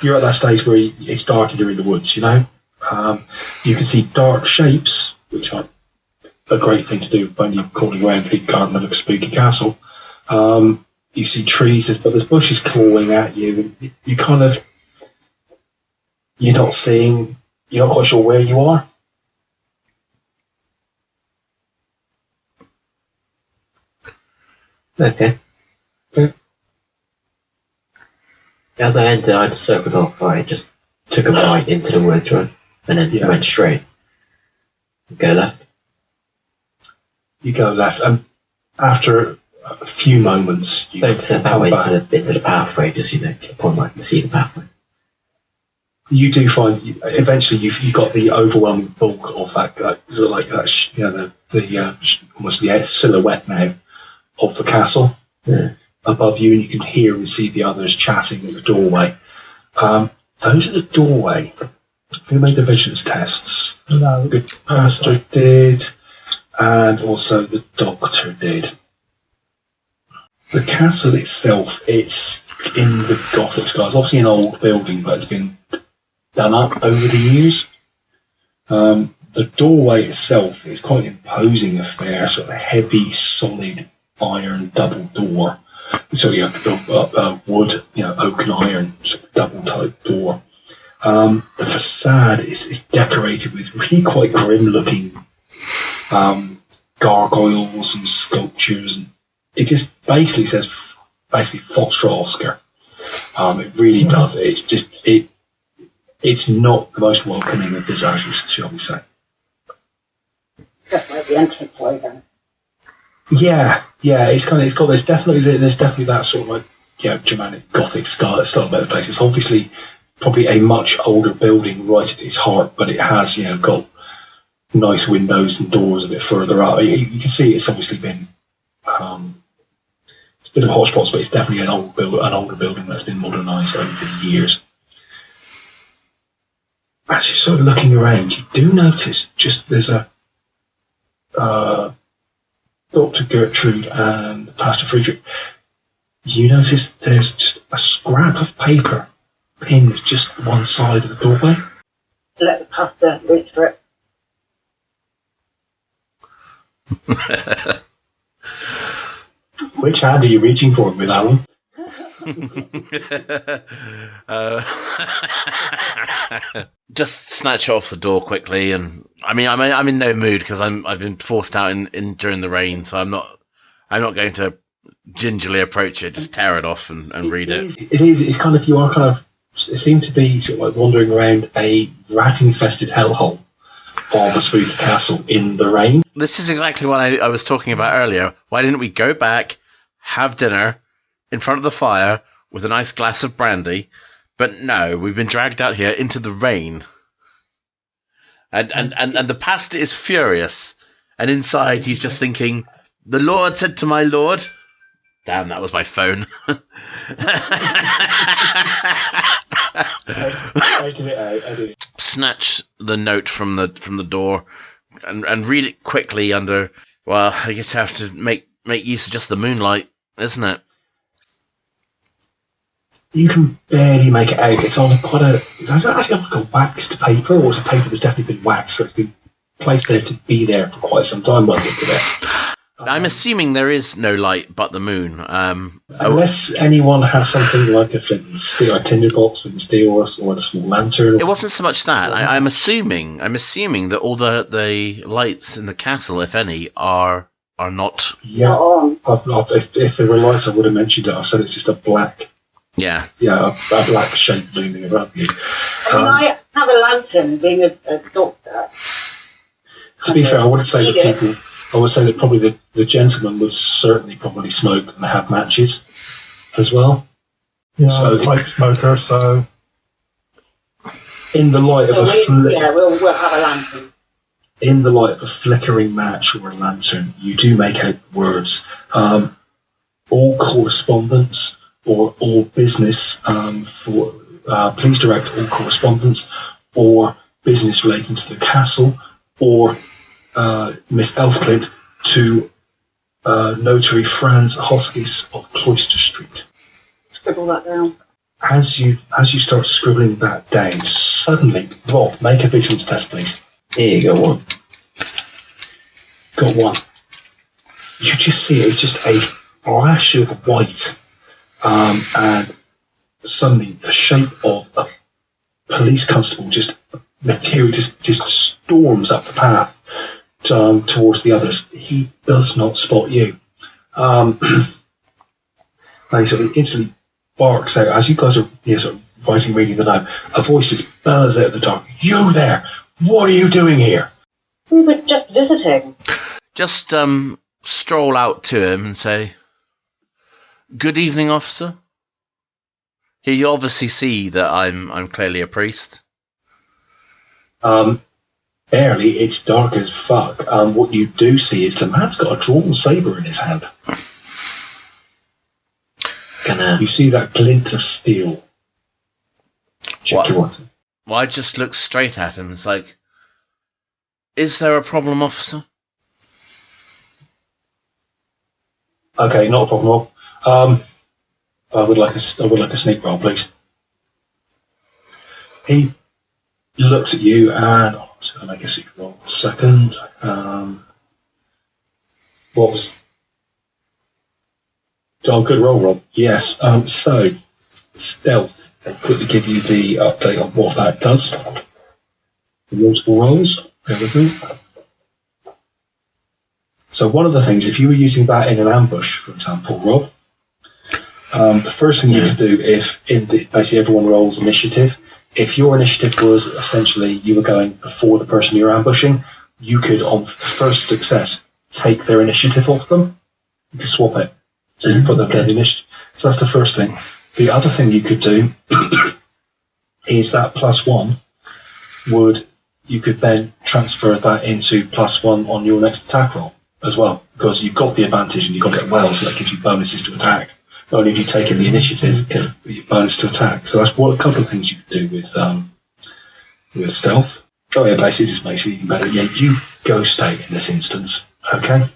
you're at that stage where it's dark and you're in the woods, you know? You can see dark shapes, which are a great thing to do when you're calling around the garden of a spooky castle. You see trees, but there's bushes clawing at you, and you're not quite sure where you are. Okay. As I entered, I just circled off. I just took a right into the woods, right? And then went straight. Go left. You go left, and after a few moments, you don't step out into the pathway, just to the point where I can see the pathway. You do find eventually you've got the overwhelming bulk of that, almost the silhouette now of the castle above you, and you can hear and see the others chatting at the doorway. Those at the doorway, who made the vigilance tests? No. The pastor did, and also the doctor did. The castle itself, it's in the Gothic style. It's obviously an old building, but it's been done up over the years. The doorway itself is quite an imposing affair, sort of heavy, solid iron double door. So wood, oak and iron sort of double type door. The facade is decorated with really quite grim looking gargoyles and sculptures, and it just basically says Foxtrot Oscar. It really does. It's just it's not the most welcoming of visages, shall we say. Just like the entrance way then. Yeah. There's definitely that sort of like Germanic Gothic style about the place. It's obviously probably a much older building right at its heart, but it has got nice windows and doors a bit further out. You can see it's obviously been it's a bit of a hodgepodge, but it's definitely an older building that's been modernised over the years. As you're sort of looking around, you do notice there's a Dr. Gertrude and Pastor Friedrich. You notice there's just a scrap of paper pinned just one side of the doorway. Let the pastor reach for it. Which hand are you reaching for with, Alan? Just snatch it off the door quickly, and I'm in no mood because I've been forced out in during the rain, so I'm not going to gingerly approach it, just tear it off and read it. It is. It's kind of, you are kind of, it seemed to be sort of like wandering around a rat-infested hellhole of a spooky castle in the rain. This is exactly what I was talking about earlier. Why didn't we go back, have dinner in front of the fire with a nice glass of brandy? But no, we've been dragged out here into the rain. And the pastor is furious. And inside he's just thinking, the Lord said to my Lord... Damn, that was my phone. Snatch the note from the door and read it quickly under... Well, I guess I have to make use of just the moonlight, isn't it? You can barely make it out. It's on it's actually like a waxed paper, or it's a paper that's definitely been waxed, so it's been placed there to be there for quite some time. I'm assuming there is no light but the moon. Unless anyone has something like a flint and steel, a tinderbox with steel, or a small lantern. It wasn't so much that. I'm assuming that all the lights in the castle, if any, are not. Yeah. If there were lights, I would have mentioned it. I said it's just a black. Yeah. Yeah, a black shape looming around you. I have a lantern, being a doctor. To be fair, I would say that probably the gentleman would certainly probably smoke and have matches as well. Yeah, so, I'm a pipe smoker, so... In the light of we'll have a lantern. In the light of a flickering match or a lantern, you do make out words. All correspondence or all business please direct all correspondence or business relating to the castle or Miss Elfclint to Notary Franz Hoskis of Cloister Street. Scribble that down. As you start scribbling that down, suddenly, Rob, make a vigilance test, please. Here you go, one. Got one. You just see it's just a flash of white, and suddenly the shape of a police constable just storms up the path towards the others. He does not spot you. And he sort of instantly barks out as you guys are sort of writing, reading the note. A voice just bellows out of the dark. You there! What are you doing here? We were just visiting. Just stroll out to him and say, "Good evening, officer. Here you obviously see that I'm clearly a priest." Barely, it's dark as fuck. What you do see is the man's got a drawn saber in his hand. You see that glint of steel. Check your Watson. Well, I just look straight at him. It's like, "Is there a problem, officer?" Okay, not a problem. I would like a sneak roll, please. He looks at you and I'm just going to make a secret roll. Second. What was? Oh, good roll, Rob. Yes. So stealth. I'll quickly give you the update on what that does. The multiple rolls. Everything. So one of the things, if you were using that in an ambush, for example, Rob, the first thing you could do basically everyone rolls initiative. If your initiative was essentially you were going before the person you're ambushing, you could, on first success, take their initiative off them. You could swap it. So you put them in the initiative. So that's the first thing. The other thing you could do is that +1 you could then transfer that into +1 on your next attack roll as well, because you've got the advantage and you've got it well, so that gives you bonuses to attack. Not only have you taken the initiative, but you bonus to attack. So that's a couple of things you could do with stealth. Oh yeah, basically it just makes it even better. Yeah, you go state in this instance, okay?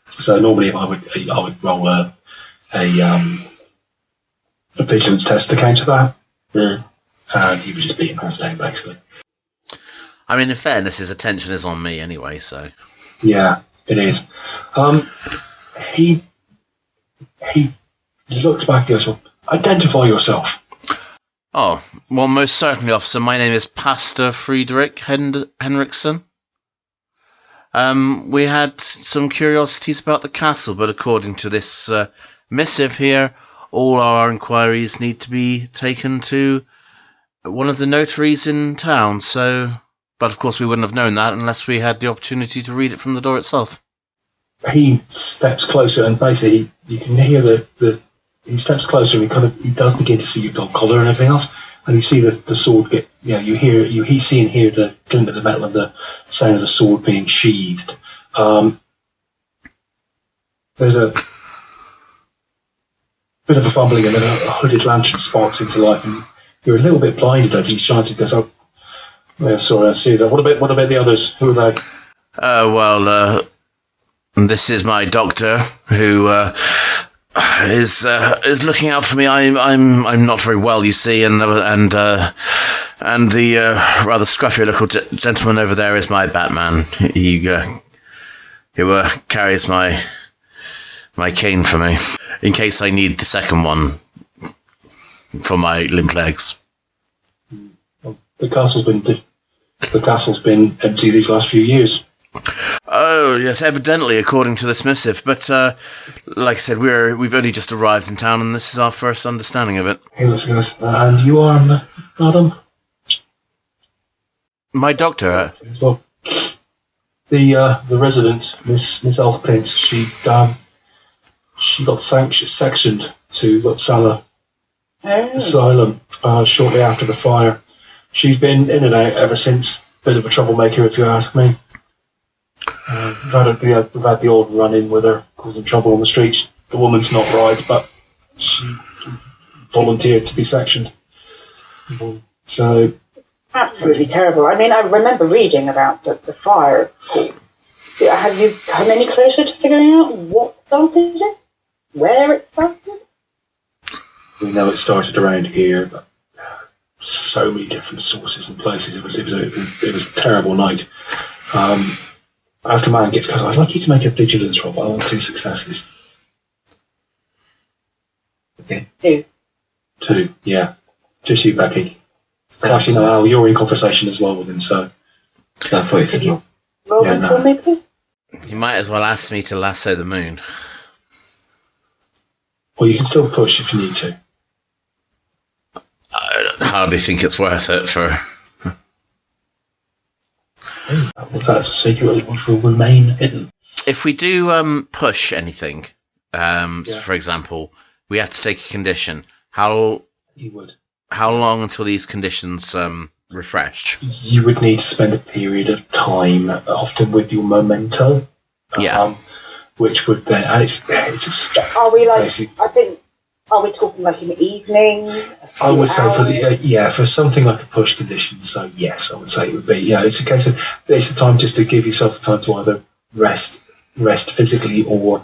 So normally if I would roll a vigilance test to counter that, and you would just beat him hands down basically. I mean, in fairness, his attention is on me anyway, so. Yeah, it is. He looks back at us. Identify yourself. Oh, well, most certainly, officer. My name is Pastor Friedrich Henriksen. We had some curiosities about the castle, but according to this missive here, all our inquiries need to be taken to one of the notaries in town. But of course we wouldn't have known that unless we had the opportunity to read it from the door itself. He steps closer, and basically you can hear he steps closer, and he does begin to see your gold collar and everything else, and you see the sword get, you see and hear the glint of the metal and the sound of the sword being sheathed. There's a bit of a fumbling, and then a hooded lantern sparks into life, and you're a little bit blinded as he shines it. Goes, "Oh, yeah, sorry, I see that. What about the others? Who are they?" This is my doctor, who is looking out for me. I'm not very well, you see, and the rather scruffy little gentleman over there is my Batman. He carries my cane for me in case I need the second one for my limp legs. Well, the castle's been empty these last few years. Oh, yes, evidently, according to this missive. But, like I said, we've only just arrived in town, and this is our first understanding of it. Hey, listen, guys. And you are, madam? My doctor. Well, the resident, Miss Elfpint, she got sectioned to Upsala Asylum shortly after the fire. She's been in and out ever since. Bit of a troublemaker, if you ask me. We've had the odd run-in with her, causing trouble on the streets. The woman's not right, but she volunteered to be sectioned. So, absolutely terrible. I mean, I remember reading about the fire. Have you come any closer to figuring out what started it? Where it started? We know it started around here, but so many different sources and places. It was a terrible night. As the man gets closer, I'd like you to make a vigilance roll. I want 2 successes. Okay. 2, yeah. Just you, Becky. Actually, no, Al, you're in conversation as well with him, so. So I thought you said Could you roll them for me, please? You might as well ask me to lasso the moon. Well, you can still push if you need to. I hardly think it's worth it for... Well, that's a secret which will remain hidden. If we do push anything, for example, we have to take a condition. You would. How long until these conditions refresh? You would need to spend a period of time, often with your memento. Which would then, and it's Are we like? I think. Are we talking like an evening? I would say for something like a push condition. So yes, I would say it would be. Yeah, it's a case of it's the time just to give yourself the time to either rest physically or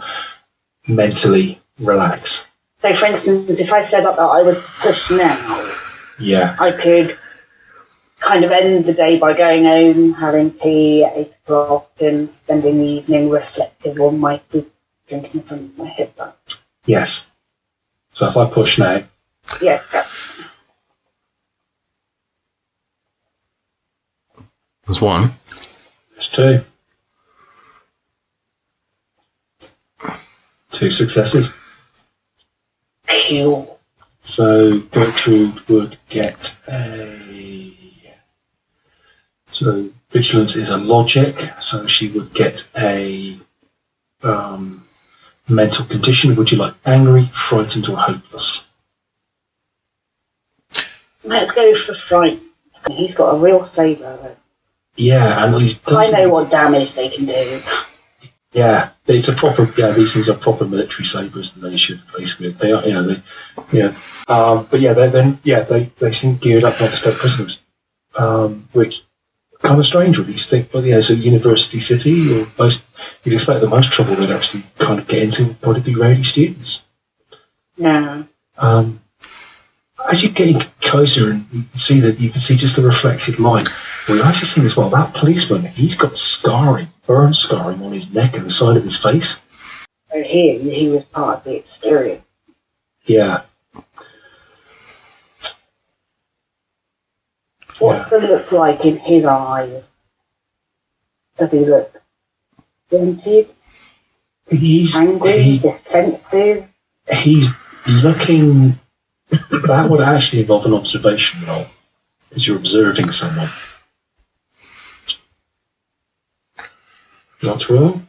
mentally relax. So, for instance, if I said that I would push now, I could kind of end the day by going home, having tea at 8 o'clock, and spending the evening reflective on my food, drinking from my hip back. Yes. So if I push now... Yeah. There's 1. There's 2. 2 successes. Cool. So Gertrude would get a... So vigilance is a logic, so she would get a... mental condition. Would you like angry, frightened, or hopeless? Let's go for fright. He's got a real saber. Yeah, and he's. I know what damage they can do. Yeah, it's a proper. Yeah, these things are proper military sabers that they shoot the police with. They are, but they seem geared up not to take prisoners, which kind of strange when you think. But yeah, it's a university city, or you'd expect the most trouble they'd actually kind of get into would probably be rowdy students. Yeah. As you're getting closer, and you can see just the reflected light. Well, you're actually seeing as well that policeman. He's got burn scarring on his neck and the side of his face. So he was part of the experience. Yeah. What's the look like in his eyes? Does he look Wanted, He's angry, defensive. he's looking. That would actually involve an observation roll, because you're observing someone. Not roll.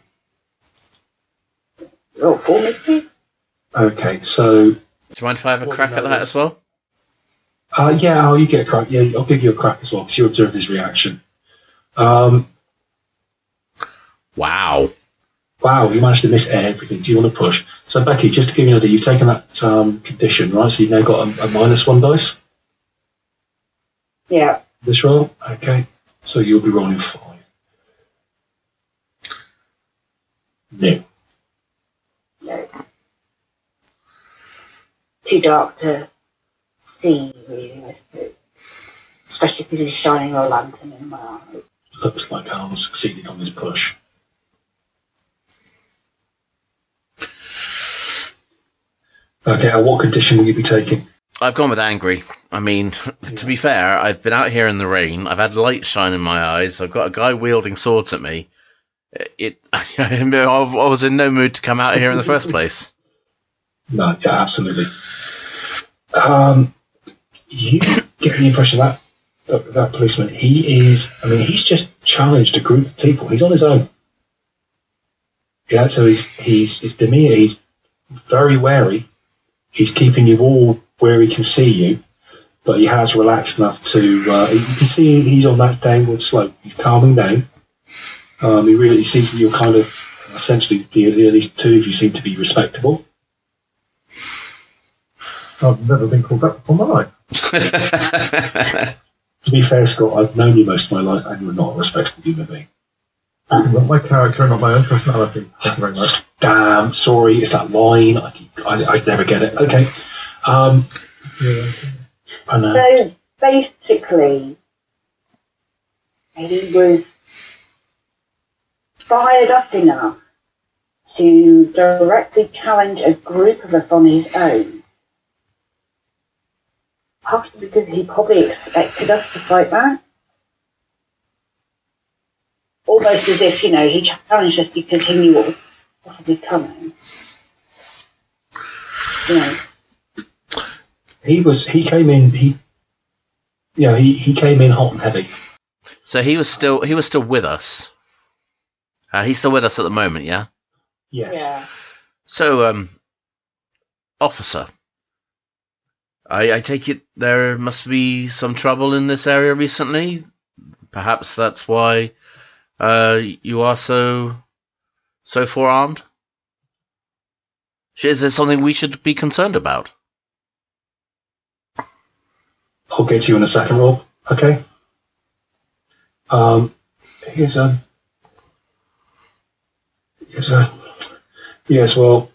Roll for me, please. Okay, so Do you mind if I have a crack at that as well? yeah, you get a crack. Yeah, I'll give you a crack as well because you observed his reaction. Wow, Wow. you managed to miss everything. Do you want to push? So Becky, just to give you an idea, you've taken that condition, right? So you've now got a -1 dice. Yeah. This roll, okay. So you'll be rolling 5. No. No. Too dark to see, really, I suppose. Especially because he's shining a lantern in my eye. Looks like Alan succeeded on his push. Okay, what condition will you be taking? I've gone with angry. I mean, to be fair, I've been out here in the rain. I've had light shine in my eyes. I've got a guy wielding swords at me. I was in no mood to come out here in the first place. No, yeah, absolutely. You get the impression that policeman, he's just challenged a group of people. He's on his own. Yeah, so his demeanour, he's very wary. He's keeping you all where he can see you, but he has relaxed enough to. You can see he's on that downward slope. He's calming down. He really sees that you're kind of essentially at least two of you seem to be respectable. I've never been called that before in my life. To be fair, Scott, I've known you most of my life, and you're not a respectable human being. Not my character, not my own personality. Thank you very much. Damn, sorry, it's that line. I never get it. Okay. Yeah. I know. So, basically, he was fired up enough to directly challenge a group of us on his own. Partially because he probably expected us to fight back. Almost as if, he challenged us because he knew what was possibly coming. He came in hot and heavy. So he was still with us. He's still with us at the moment, yeah? Yes. Yeah. So, officer, I take it there must be some trouble in this area recently. Perhaps that's why you are so forearmed. Is there something we should be concerned about? I'll get to you in a second, Rob. Okay. Yes, well,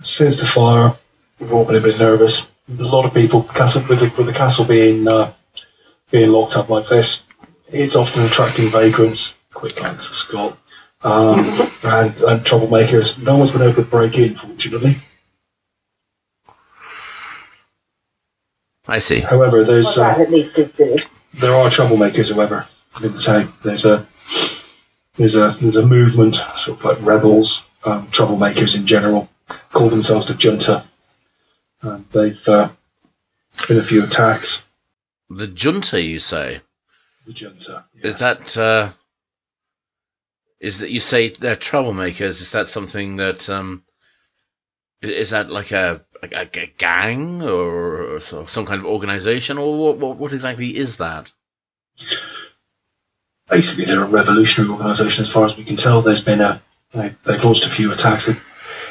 since the fire, we've all been a bit nervous. A lot of people, with the castle being locked up like this, it's often attracting vagrants. Quick glance at Scott. And troublemakers. No one's been able to break in, fortunately. I see. However, Well, that at least is good. there are troublemakers. However, I didn't say there's a movement, sort of like rebels, troublemakers in general, call themselves the junta. They've been a few attacks. The junta, you say? The junta. Yes. Is that you say they're troublemakers? Is that something that is that like a gang or some kind of organization, or what exactly is that? Basically, they're a revolutionary organisation as far as we can tell. There's been they've launched a few attacks. They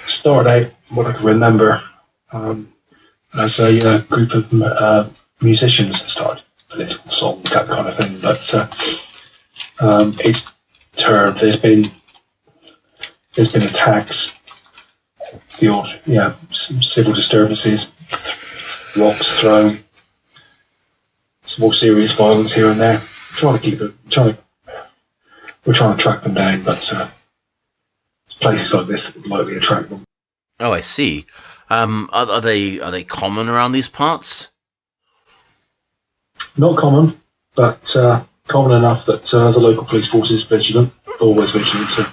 started out, from what I can remember, as a group of musicians that started political songs, that kind of thing. But it's turned. There's been attacks, the odd, some civil disturbances, rocks thrown, some more serious violence here and there. We're trying to track them down, but it's places like this that would likely attract them. Oh, I see. Are they common around these parts? Not common, but common enough that the local police force is vigilant, always vigilant, sir.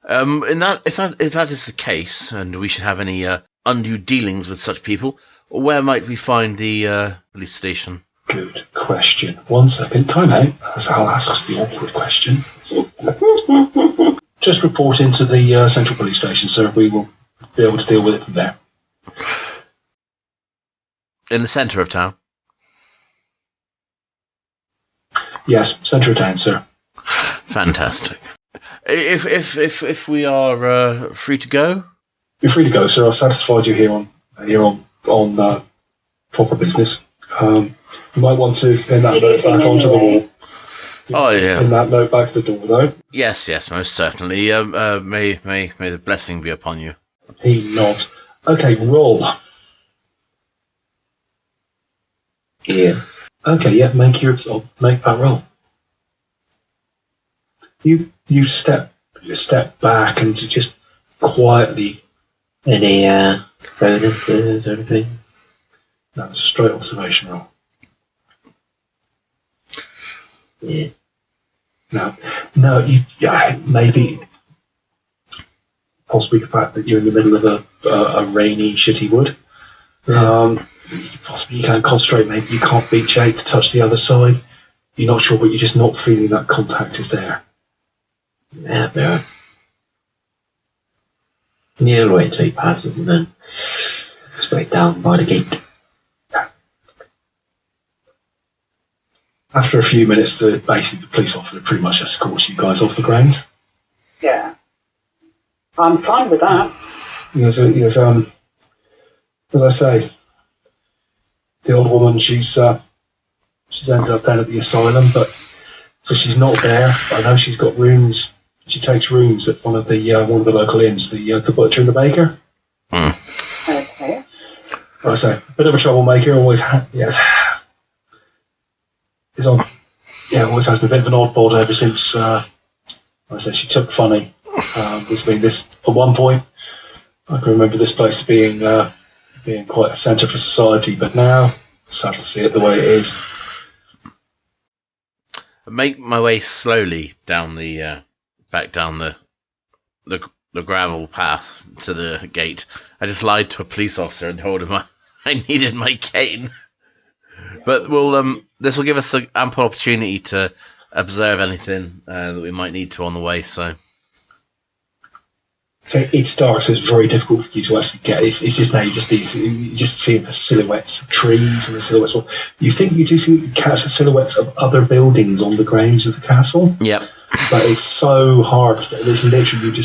If that is the case, and we should have any undue dealings with such people, where might we find the police station? Good question. 1 second. Time out. I'll ask us the awkward question. Just report into the central police station, sir. We will be able to deal with it from there. In the centre of town? Yes, centre of town, sir. Fantastic. If we are free to go? You're free to go, sir. I've satisfied you here on proper business. You might want to pin that note back onto the wall. Oh, yeah. Pin that note back to the door, though. Yes, most certainly. May the blessing be upon you. He nods. Okay, roll. Yeah. Okay, yeah, make that roll. You step back and just quietly. Any bonuses or anything? That's a straight observation roll. Yeah. No, maybe possibly the fact that you're in the middle of a rainy, shitty wood. Yeah. Possibly you can't concentrate. Maybe you can't reach out to touch the other side. You're not sure, but you're just not feeling that contact is there. Yeah, there. Yeah, we'll wait till he passes and then straight down by the gate. After a few minutes, basically the police officer pretty much escorts you guys off the ground. Yeah. I'm fine with that. Yes, as I say, the old woman, she's ended up down at the asylum, but she's not there. I know she's got rooms. She takes rooms at one of the local inns, the butcher and the baker. Okay. Like I say, a bit of a troublemaker, always is on. Yeah, always has been a bit of an oddball ever since. Like I say, she took funny. This at one point, I can remember this place being quite a centre for society, but now sad to see it the way it is. I make my way slowly down back down the gravel path to the gate. I just lied to a police officer and told him I needed my cane. But this will give us an ample opportunity to observe anything that we might need to on the way. So it's dark, so it's very difficult for you to actually get. It's just now you just see the silhouettes of trees and the silhouettes. You think you do catch the silhouettes of other buildings on the grounds of the castle. Yep. But it's so hard. It's literally you're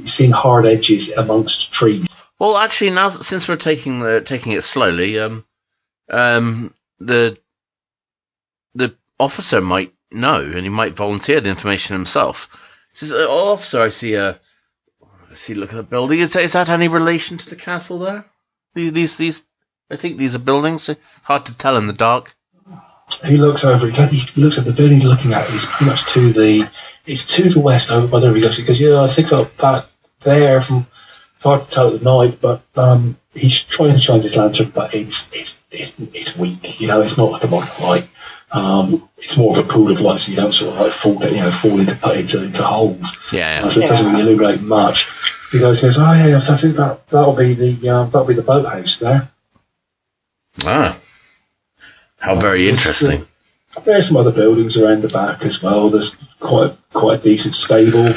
seeing hard edges amongst trees. Well, actually, now since we're taking it slowly, the officer might know, and he might volunteer the information himself. He says, "Officer, I see. Look at the building. Is that any relation to the castle there? These. I think these are buildings. Hard to tell in the dark." He looks over. He looks at the building he's looking at. It's pretty much to the west over by the river. He goes, "Yeah, I think that there from." It's hard to tell at night, but he's trying to shine his lantern, but it's weak. It's not like a modern light. It's more of a pool of light, so you don't sort of like fall into holes. Yeah. So it doesn't really illuminate much. He goes, "Oh yeah, I think that'll be the boathouse there." Ah, how very interesting. There's some other buildings around the back as well. There's quite a decent stable.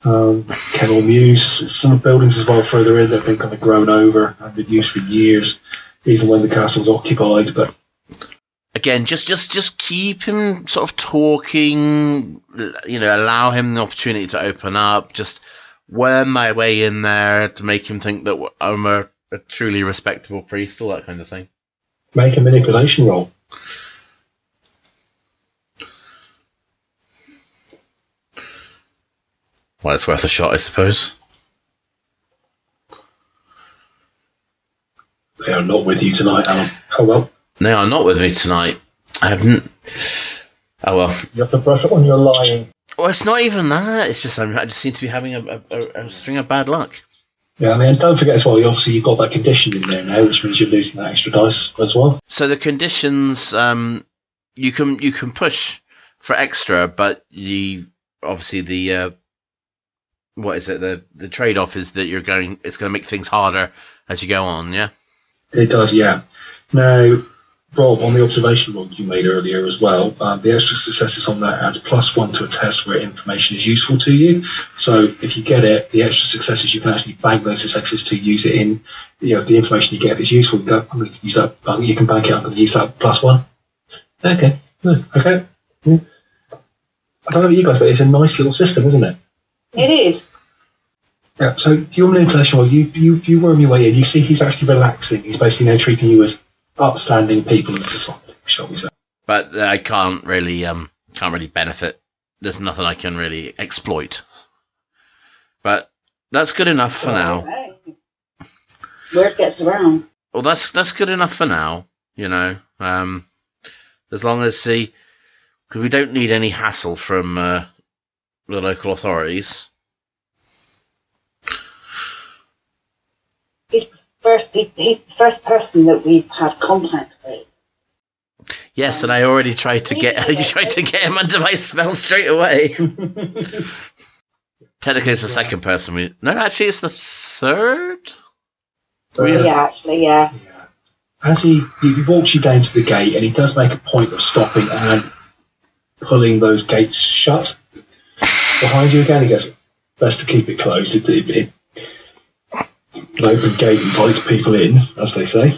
Kennel Mews, some buildings as well further in that have been kind of grown over and been used for years, even when the castle's occupied. But again, just keep him sort of talking. Allow him the opportunity to open up. Just worm my way in there to make him think that I'm a truly respectable priest, all that kind of thing. Make a manipulation roll. Well, it's worth a shot, I suppose. They are not with you tonight, Alan. Oh well. They are not with me tonight. I haven't. Oh well. You have to brush up on your lying. Well, it's not even that. It's just I just seem to be having a string of bad luck. Yeah, I mean, don't forget as well. Obviously, you've got that condition in there now, which means you're losing that extra dice as well. So the conditions, you can push for extra, but you obviously the what is it? The trade-off is that it's going to make things harder as you go on. Yeah. It does, yeah. Now, Rob, on the observation roll you made earlier as well, the extra successes on that adds +1 to a test where information is useful to you. So if you get it, the extra successes, you can actually bank those successes to use it in, the information you get. If it's useful, you go, I'm going to use that. You can bank it. I'm going to use that +1. Okay. Nice. Okay. I don't know about you guys, but it's a nice little system, isn't it? It is. Yeah. So your manipulation roll, you worm your way in. You see, he's actually relaxing. He's basically now treating you as upstanding people in society, shall we say? But I can't really benefit. There's nothing I can really exploit. But that's good enough for now. Hey. Word gets around. Well, that's good enough for now. As long as because we don't need any hassle from the local authorities. He's the first person that we've had contact with. Yes, and I already tried to get him under my spell straight away. Technically, it's the second person. No, actually, it's the third. Yeah. As he walks you down to the gate, and he does make a point of stopping and pulling those gates shut behind you again. He goes, best to keep it closed. An open gate invites people in, as they say.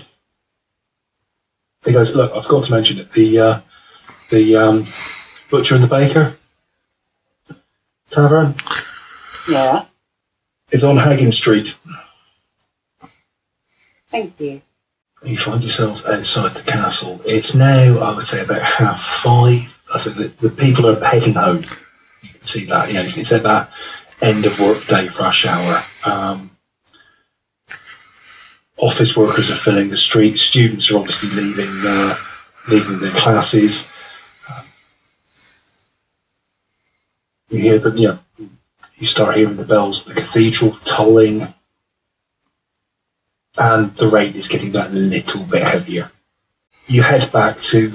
He goes, look, I forgot to mention it. The butcher and the baker tavern. Yeah. Is on Hagen Street. Thank you. You find yourselves outside the castle. It's now, I would say, about 5:30. I said the people are heading home. You can see that. It's at that end of work day rush hour. Office workers are filling the streets. Students are obviously leaving their classes. You hear them. You start hearing the bells of the cathedral tolling. And the rain is getting that little bit heavier. You head back to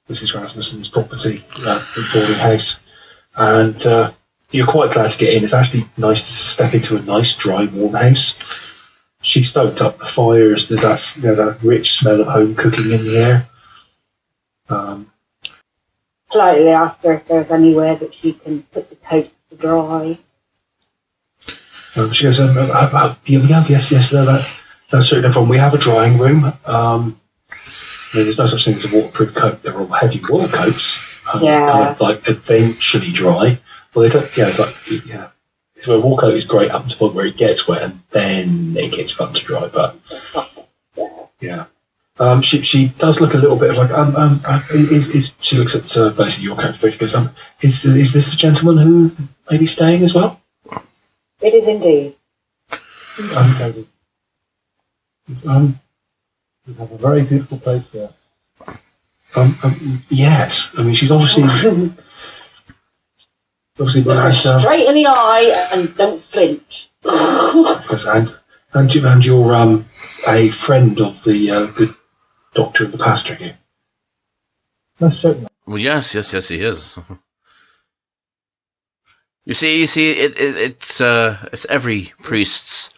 Mrs. Rasmussen's property, the boarding house, and you're quite glad to get in. It's actually nice to step into a nice, dry, warm house. She stoked up the fires. There's that rich smell of home cooking in the air. Politely ask her if there's anywhere that she can put the coats to dry. She goes, yes, no, that's certainly no problem. We have a drying room. There's no such thing as a waterproof coat. They're all heavy wool coats, kind of like eventually dry. Well, it's like, So a wool coat is great up to the point where it gets wet and then it gets fun to dry. But yeah, she does look a little bit like she looks at basically your character. She goes, is this the gentleman who may be staying as well? It is indeed. We have a very beautiful place here. Yes. I mean, she's obviously Look her straight in the eye and don't flinch. and you're a friend of the good doctor and the pastor here. Most certainly. Well, yes, he is. You see, it's every priest's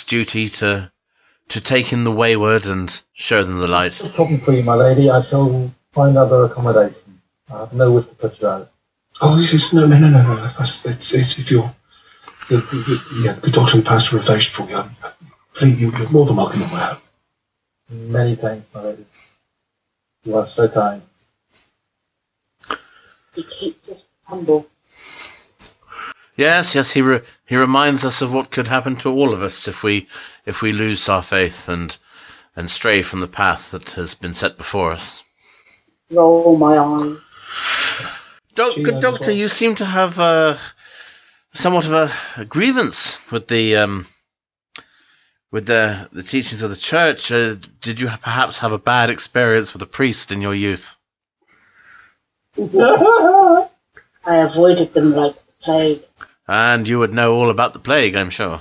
duty to take in the wayward and show them the light. No problem for you, my lady. I shall find other accommodation. I have no wish to put you out. Oh, no. It's if you're the good doctor and the pastor of Vaesen for you. Please, you're more than welcome in my home. Many thanks, my lady. You are so kind. He keeps us humble. Yes, he reminds us of what could happen to all of us if we lose our faith and stray from the path that has been set before us. Roll my eyes. Good doctor, you seem to have somewhat of a grievance with the teachings of the church. Did you perhaps have a bad experience with a priest in your youth? I avoided them like the plague. And you would know all about the plague, I'm sure.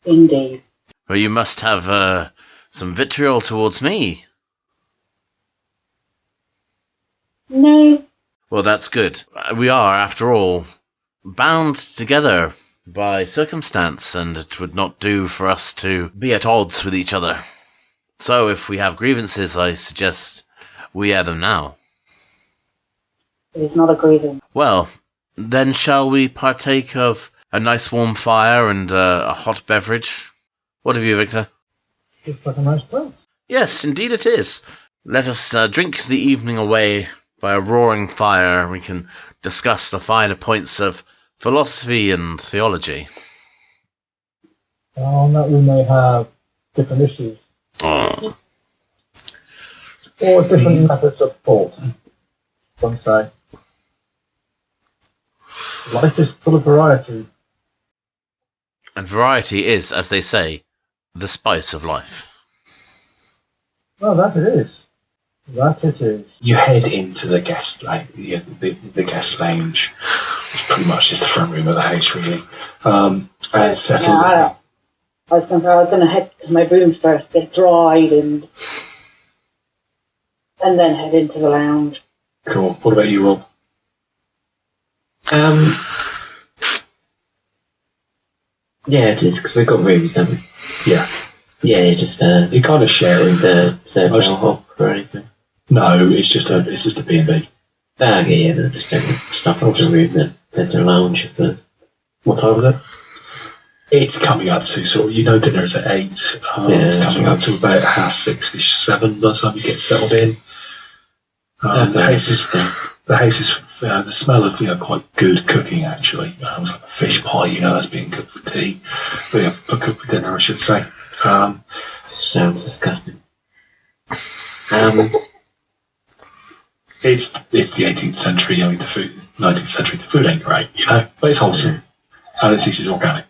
Indeed. Well, you must have some vitriol towards me. No, Well, that's good. We are, after all, bound together by circumstance, and it would not do for us to be at odds with each other. So if we have grievances, I suggest we air them now. It is not a grievance. Well, then shall we partake of a nice warm fire and a hot beverage? What have you, Victor? Looks like a nice place. Yes, indeed it is. Let us drink the evening away by a roaring fire. We can discuss the finer points of philosophy and theology. On that we may have different issues. Oh. Or different methods of thought. One say. Life is full of variety. And variety is, as they say, the spice of life. Well, that it is. That it is. You head into the guest the guest lounge. It's pretty much just the front room of the house, really. And settle. Yeah, I was going to head to my rooms first, get dried, and then head into the lounge. Cool. What about you, Rob? Yeah, just because we've got rooms, don't we? Yeah. Yeah, just You kind of share just it. a hop or anything. No, it's just a B&B. Okay, yeah, then just take the stuff off the room, then to the lounge first. What time was it? It's coming up to dinner is at 8. It's coming up to about 6:30-ish, 7 by the time you get settled in. The house is the smell of quite good cooking actually. It was like a fish pie, that's being cooked for tea. Cooked for dinner, I should say. Sounds disgusting. It's the 18th century. The food, 19th century. The food ain't great, but it's wholesome, and at least it's organic.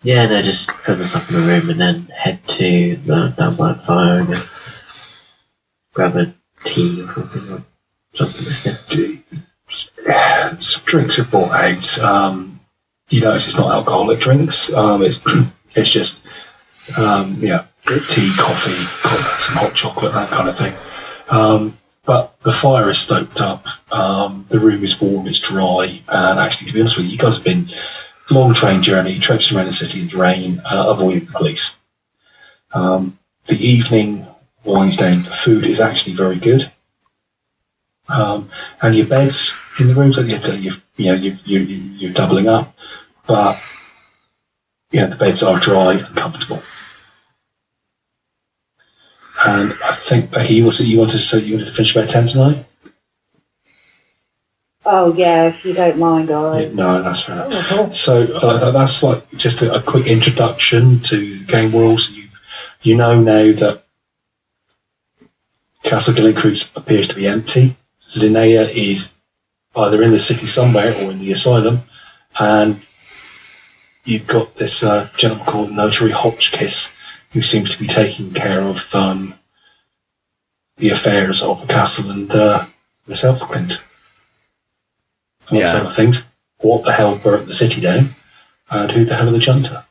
Yeah, no, just put the stuff in the room and then head to down by the fire and grab a tea or something stiff. Some drinks are brought out. You notice it's not alcoholic drinks. It's just tea, coffee, some hot chocolate, that kind of thing. But the fire is stoked up. The room is warm, it's dry, and actually, to be honest with you guys have been long train journey, traipsing around the city in the rain, avoiding the police. The evening winds down. The food is actually very good. And your beds in the rooms, you're doubling up, but the beds are dry and comfortable. And I think, Becky, you wanted to finish about 10 tonight? Oh yeah, if you don't mind, I. No, that's fair enough. So that's like just a quick introduction to game worlds. You know now that Castle Gyllencrutz appears to be empty. Linnea is either in the city somewhere or in the asylum, and you've got this gentleman called Notary Hotchkiss who seems to be taking care of the affairs of the castle and myself, Clint. Amongst other things, what the hell burnt the city down, and who the hell are the junta?